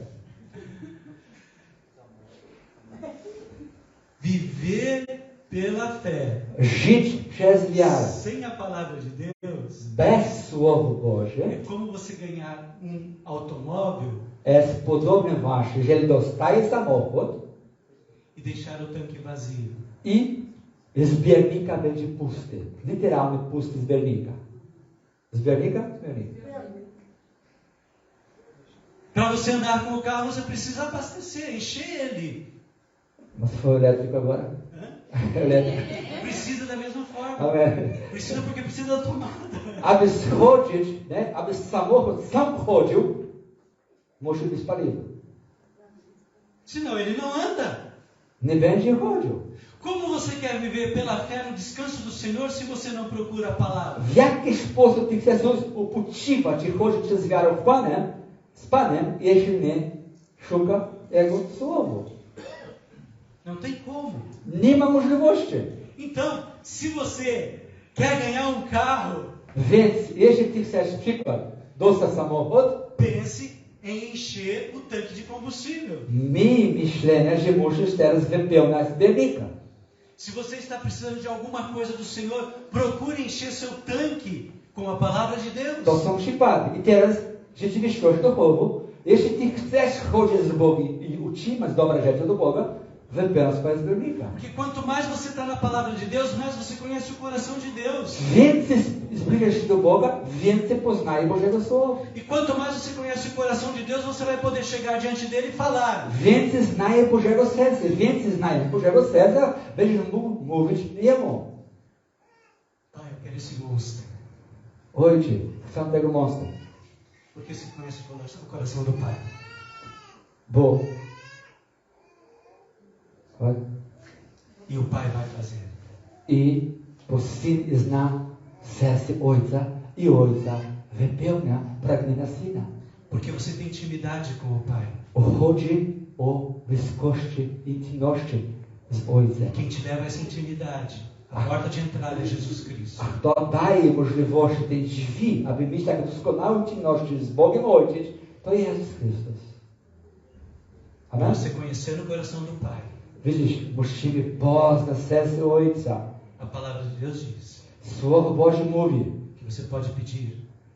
Viver pela fé. Żyć przez wiarę. Sem a palavra de Deus, Bez Słowa é Boże como você ganhar automóvel jest podobne właśnie, jeżeli dostaje samochód e deixar o tanque vazio. i zbiornika będzie pusty. Literalnie pusty zbiornika. Zbiornika? Zbiornika. Para você andar com o carro, você precisa abastecer, encher ele. Mas foi elétrico agora? Hã? Elétrico. Precisa da mesma forma. Amen. Precisa porque precisa da tomada. Aby schodzić, nie? Aby samochód sam chodził, musi być paliwo. Senão ele não anda. Nie będzie chodził. Como você quer viver pela fé no descanso do Senhor se você não procura a palavra? W jaki sposób ty chcesz upoczywać i chodzić przez wiarę z Panem, jeśli nie szuka Jego Słowa? Não tem como. Nie ma możliwości. Então, se você quer ganhar um carro, Więc jeśli ty chcesz przykład dostać samochód, pense em encher o tanque de combustível. mi myślenie, że musisz teraz wypełniać zbiornika. Se você está precisando de alguma coisa do Senhor, procure encher seu tanque com a palavra de Deus. To są przykłady. I teraz rzeczywistość duchową, jeśli ty chcesz chodzić z Bogiem i utrzymać dobre rzeczy do Boga, wypełniaj swoje zbiornika. Porque quanto mais você está na palavra de Deus, mais você conhece o coração de Deus. Więcej zbliżasz się do Boga, więcej poznaje Bożego Słowa. E quanto mais você conhece o coração de Deus, você vai poder chegar diante dele e falar. Więcej znaje Bożego serca. Więcej znajesz Bożego serca, będziesz mógł mówić Jemu. Pai, eu quero esse monstro. Ojcze, chcę tego monstra. Porque você conhece o coração do Pai. Bo E o Pai vai fazer. i bo Syn zna serce Ojca i Ojca wypełnia pragnienia Syna. Porque você tem intimidade com o Pai. Chodzi o bliskości, intymności z Ojcem. Quem te leva a essa intimidade, a porta de entrada é Jesus Cristo. A kto daje możliwości tej drzwi, aby mieć tak doskonałą intymność z Bogiem Ojcem, to Jezus Chrystus. Para Amen? você conhecer o coração do Pai, Widzisz, musimy poznać serce Ojca. a palavra de Deus diz Słowo Boże mówi, que você pode pedir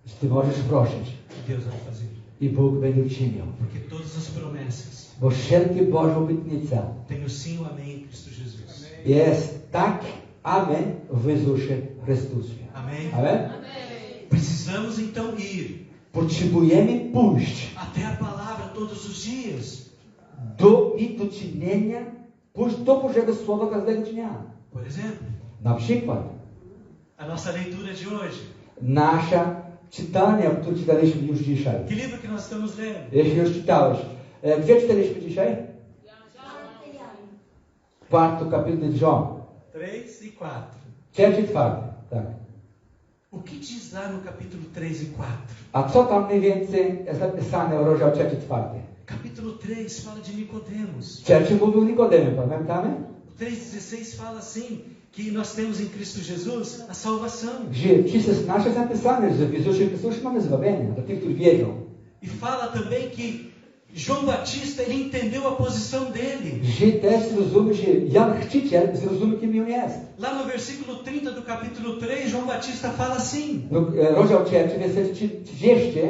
że Ty możesz prosić e Deus vai fazer. i Bóg będzie uczynił. Porque todas as promessas Bo wszelkie Boże obietnice têm o sim e o amém em Cristo Jesus. jest tak, amen, w Jezusie Chrystusie. Amém? Amen? Precisamos então ir Potrzebujemy pójść até a palavra todos os dias. do czynienia, pójść do Bożego Słowa każdego dnia. Por exemplo, Na przykład, a nossa leitura de hoje. nasze czytania, które czytaliśmy już dzisiaj. Que livro que nós estamos lendo? Jeśli już czytałeś, gdzie czytaliśmy dzisiaj? 4 capítulo de João. 3 e 4. 3 e 4, tak. O que diz lá no capítulo 3 e 4? A co tam mniej więcej jest napisane w rozdział 3 4? Capítulo 3 fala de Nicodemos. 3 mówił Nikodemie, pamiętamy? O 3,16 fala assim, que nós temos em Cristo Jesus a salvação. Że 3:16 jest napisane, że w Jezusie Chrystusie mamy zbawienie, dla tych, którzy wierzą. E fala também que João Batista, ele entendeu a posição dele. Że też zrozumie, że Jan Chrzciciel zrozumie, kim on jest. Lá no versículo 30 do capítulo 3, João Batista fala assim: Rozdział 3, werset 30,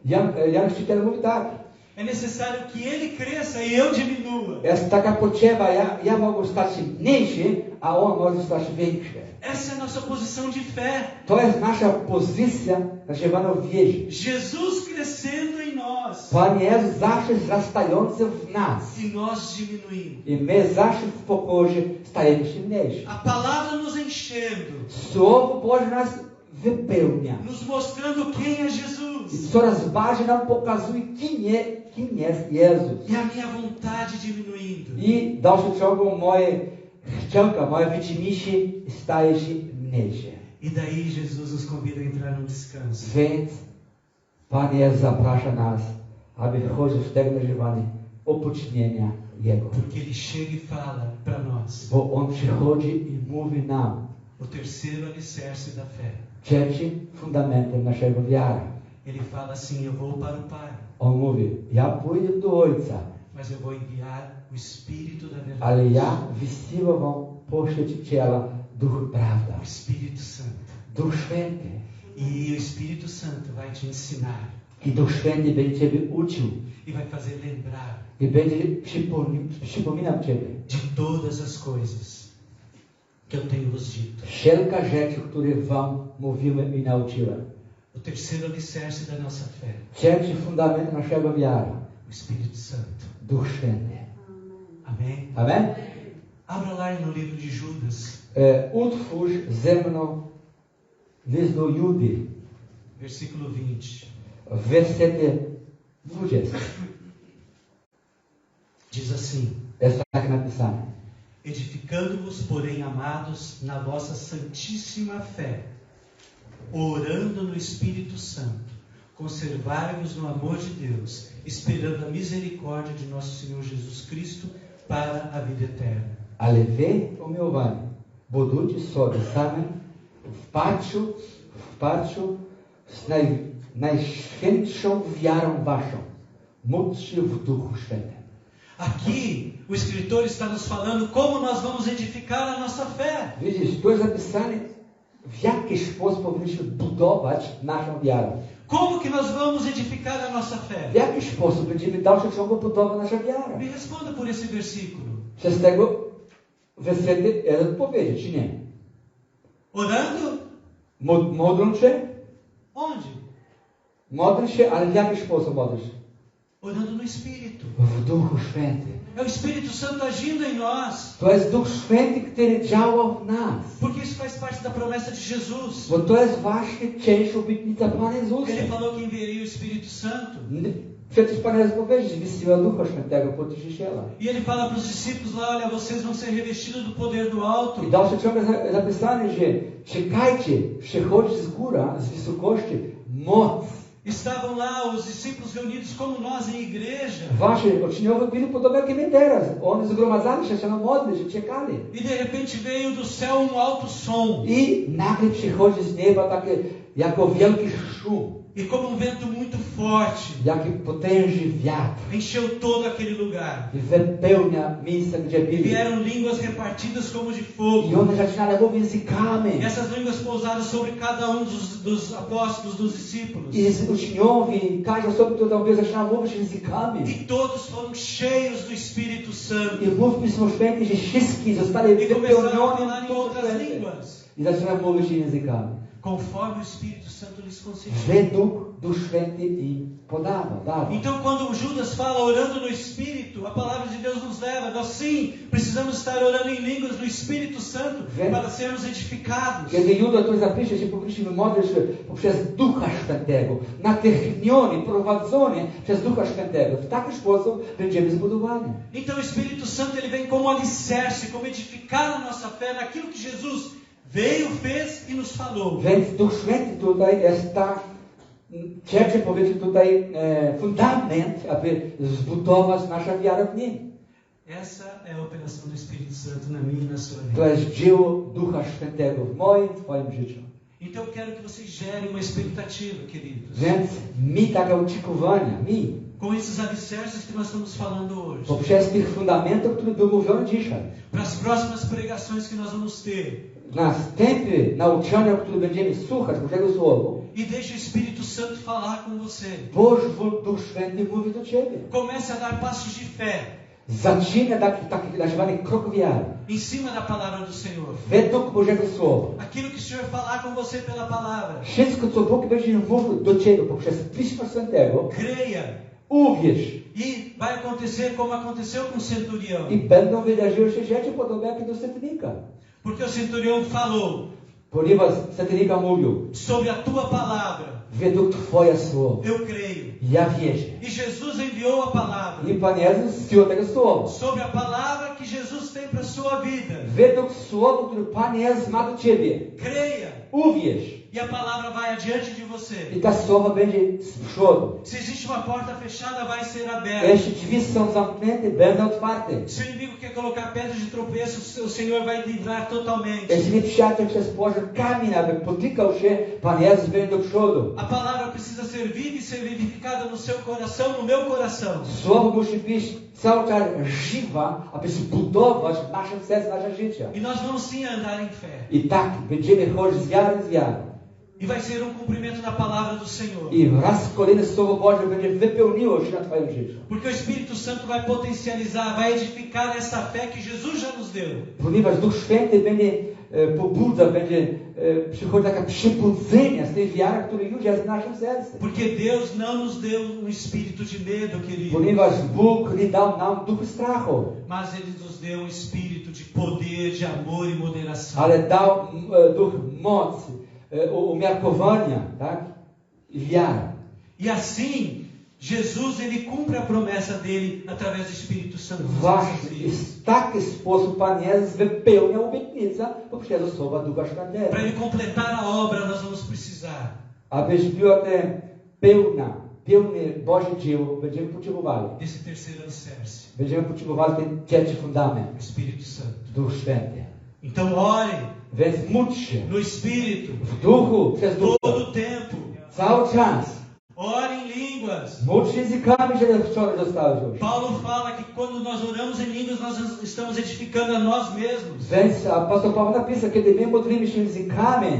Jan Chrzciciel mówi tak. é necessário que ele cresça e eu diminua. Jest taka potrzeba, ja mogę stać się mniejszy, a on może stać się większy. Essa é a nossa posição de fé. To jest nasza pozycja nazywana w wierze. Jesus crescendo em nós Pan Jezus zawsze wzrastający w nas. e nós diminuindo. I my zawsze w pokorze stajemy się mniejsi. A palavra nos enchendo, Słowo Boże nas wypełnia. nos mostrando quem é I Jesus. coraz bardziej nam pokazuje, kim jest Jezus. E a minha vontade diminuindo. I w dalszym ciągu moje chciałka, moje widzimisię staje się mniejsze. E daí Jesus nos convida a entrar no descanso. Więc Pan Jezus zaprasza nas, aby wchodzić w te nażywanie upocznienia Jego. Porque Ele chega e fala para nós. Bo On przychodzi i mówi nam, O terceiro alicerce da fé. trzecim fundamentem naszego wiary. Ele fala assim: eu vou para o Pai, On mówi, ja pójdę do Ojca, mas eu vou enviar o Espírito da verdade. ale ja wysyłam wam poświęciciela Duchu Prawda, O Espírito Santo. Duch Święty. E o Espírito Santo vai te ensinar I Duch Święty będzie Ciebie uczył e vai fazer lembrar i będzie przypominał Ciebie de todas as coisas que eu tenho vos dito. wszelka rzecz, których Wam mówiłem i nauczyłem. O terceiro alicerce da nossa fé. Trzeci fundament naszego wiary, O Espírito Santo. Duch Święty. Amém? Amen? Abra lá no livro de Judas, Utwórz ze mną list do Judy, versículo 20. w wersecie 20. Diz assim: Jest tak napisane. edificando-vos, porém, amados, na vossa santíssima fé, orando no Espírito Santo, conservai-vos no amor de Deus, esperando a misericórdia de nosso Senhor Jesus Cristo para a vida eterna. Ale wy, umiłowani, budujcie sobie samym w parciu z najświętszą wiarą waszą. Módl się w Duchu Świętym. Aqui, o escritor está nos falando como nós vamos edificar a nossa fé. Widzisz, tu jest napisane, w jaki sposób powinniśmy budować naszą wiarę. Como que nós vamos edificar a nossa fé? W jaki sposób będziemy w dalszym ciągu budować naszą wiarę. Me responda por esse versículo. Przez tego wersety jest odpowiedź, czy nie? Orando? Modlą się? Onde? Modl się, ale w jaki sposób modlisz? Orando no Espírito. W Duchu Świętym. É o Espírito Santo agindo em nós. To jest Duch Święty, który działa w nas. Porque isso faz parte da promessa de Jesus. Bo to jest właśnie część obietnica Pana Jezusa. Ele falou que enviaria o Espírito Santo. Przecież Pan Jezus powiedział, że wysyła Ducha Świętego Pocieszyciela. E ele fala para os discípulos lá: olha, vocês vão ser revestidos do poder do alto. I dalszy ciąg jest zapisane, że czekajcie, przychodzi z góra, z wysokości, moc. Estavam lá os discípulos reunidos como nós em igreja. Wasi uczniowie byli podobnie jak my teraz. Oni zgromadzali się na modli, że czekali. E de repente veio do céu um alto som. I nagle przychodzi z nieba takie, jako wielki szum. E como vento muito forte, Jaki potężny wiatr. encheu todo aquele lugar. I wypełnia miejsce, gdzie E byli. vieram línguas repartidas como de fogo. I one zaczynały mówić językami. E essas línguas pousaram sobre cada um dos apóstolos, dos discípulos. I uczniowie, każda osoba, która tam zaczyna mówić językami. E todos foram cheios do Espírito Santo. I mów Pismo Święte, że wszyscy zostali E começaram a falar wypełnioni em Duchem outras Świętym. línguas. I zaczynają mówić językami. Conforme o Espírito Santo lhes concedia. Według Duch Święty im dawał. Então, quando Judas fala orando no Espírito, a palavra de Deus nos leva. Nós sim precisamos estar orando em línguas no Espírito Santo para sermos edificados. Kiedy Juda to zapisze, że powinniśmy modlić się poprzez Ducha Świętego, natchnieni, prowadzeni przez Ducha Świętego. W taki sposób będziemy zbudowani. Então, o Espírito Santo ele vem como alicerce, como edificar a nossa fé naquilo que Jesus veio, fez e nos falou. Więc Duch Święty tutaj jest ta trzeci, powiedzmy tutaj, fundament, aby zbudować naszą wiarę w Nim. Essa é a operação do Espírito Santo na minha e na sua To vida. jest dzieło Ducha Świętego w moim, Twoim życiu. Então, eu quero que vocês gerem uma expectativa, queridos, Więc mi takie oczekiwania, com esses alicerces que nós estamos falando hoje, poprzez tych fundamentów, które były mówione dzisiaj. para as próximas pregações que nós vamos ter. Następne nauczania, które będziemy słuchać Bożego Słowa, E deixe o Espírito Santo falar com você. Boży Duch Święty mówi do Ciebie. Comece a dar passos de fé Zaczyna taki nazywany krok wiary. em cima da palavra do Senhor. Według Bożego Słowa. Aquilo que o Senhor falar com você pela palavra. Wszystko, co Bóg będzie mówił do Ciebie poprzez Pismo Świętego, Creia. uwierz. E vai acontecer como aconteceu com o centurião. I będą wydarzyły się rzeczy podobne jak do setnika. Porque o centurião falou Ponieważ setnika mówił, sobre a tua palavra. według Twoje słowo. Eu creio. Ja wierzę. E Jesus enviou a palavra. I Pan Jezus zjął tego słowa. Sobre a palavra que Jesus tem para a sua vida. Według słowa, które Pan Jezus ma do Ciebie. Creia. Uwierz. E a palavra vai adiante de você. I ta słowa będzie z przodu. Se existe uma porta fechada, vai ser aberta. Jeśli drzwi są zamknięte, będą otwarte. Se o inimigo quer colocar pedras de tropeço, o Senhor vai livrar totalmente. Jeśli nieprzyjaciel chce położyć kamień, aby potykał się, Pan Jezus będzie do przodu. A palavra precisa ser viva e ser vivificada no seu coração, no meu coração. Słowo musi być cały czas żywa, aby zbudować w naszym sercu nasze życie. E nós vamos sim andar em fé. I tak będziemy chodzić z wiary w wiarę. E vai ser cumprimento da palavra do Senhor. I raz kolejne Słowo Boże będzie wypełniło się na Twoim życiu. Porque o Espírito Santo vai potencializar, vai edificar essa fé que Jesus já nos deu. Ponieważ Duch Święty będzie pobudzał, będzie przychodzić taka przybudzenie z tej wiary, która już jest w naszym sercu. Porque Deus não nos deu espírito de medo, querido. Ponieważ Bóg nie dał nam duchu strachu, Mas Ele nos deu espírito de poder, de amor e moderação. ale dał duch mocy, umiarkowania, tak? I wiary. E assim, Jesus ele cumpre a promessa dele através do Espírito Santo. Właśnie w taki sposób Pan Jezus wypełnia obietnicę poprzez słowa Ducha Świętego. Para ele completar a obra, nós vamos precisar Abyś była te pełne Boże dzieło, będziemy potrzebowali. desse terceiro alicerce, Będziemy potrzebowali ten trzeci fundament, o Espírito Santo. Duch Święty. Então ore Więc módl się no Espírito w duchu, przez duch, todo o tempo. cały czas. Ore em línguas. Módl się językami, że wczoraj dostałeś już. Paulo fala que quando nós oramos em línguas, nós estamos edificando a nós mesmos. Więc apostoł Paweł napisał, kiedy my modlimy się językami,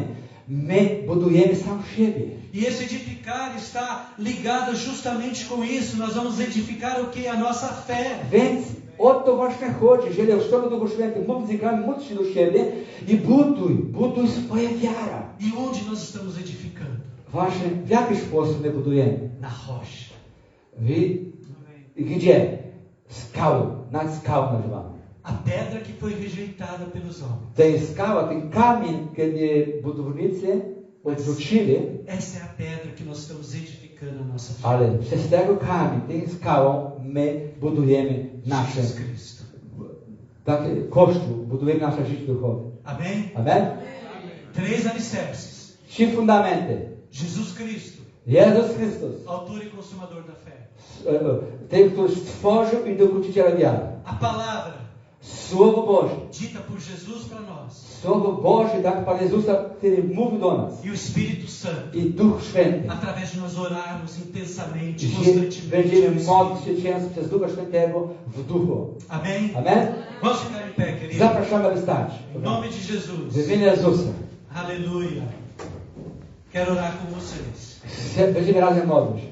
my budujemy sam siebie. E esse edificar está ligado justamente com isso. Nós vamos edificar o que? A nossa fé. Więc o to właśnie chodzi, jeżeli w stronę Duchu Świętego mów językami, módl się do siebie i buduj swoją wiarę. E onde nós estamos edificando? Właśnie w jaki sposób my budujemy? Na rocha. Gdzie? Skały, nad skałą nazywamy. A pedra que foi rejeitada pelos homens. Ten skała, ten kamień, kiedy budownicy odrzucili, Essa é a pedra que nós estamos edificando a nossa fé. ale przez tego kamień, ten skałą my budujemy nasze, Jesus Cristo. takie Kościół, budujemy nasze życie duchowe. Amém? Amen? Três alicerces. 3 fundamenty. Jesus Cristo, Jezus Chrystus, autor e consumador da fé. ten, który stworzył i dokuczyciel wiary. A palavra Słowo Boże. dita por Jesus para nós. Słowo Boże, tak Pan Jezusa, który mówił do nas. E o Espírito Santo, I Duch Święty. através de nós orarmos intensamente, Że constantemente. będziemy no modlić Espírito. się często przez Ducha Świętego w duchu. Amém? Amen? Vamos ficar em pé, querido. Zapraszamy, aby stać. Em nome de Jesus. W imieniu Jezusa. Aleluia. Quero orar com vocês. Będziemy razem modlić.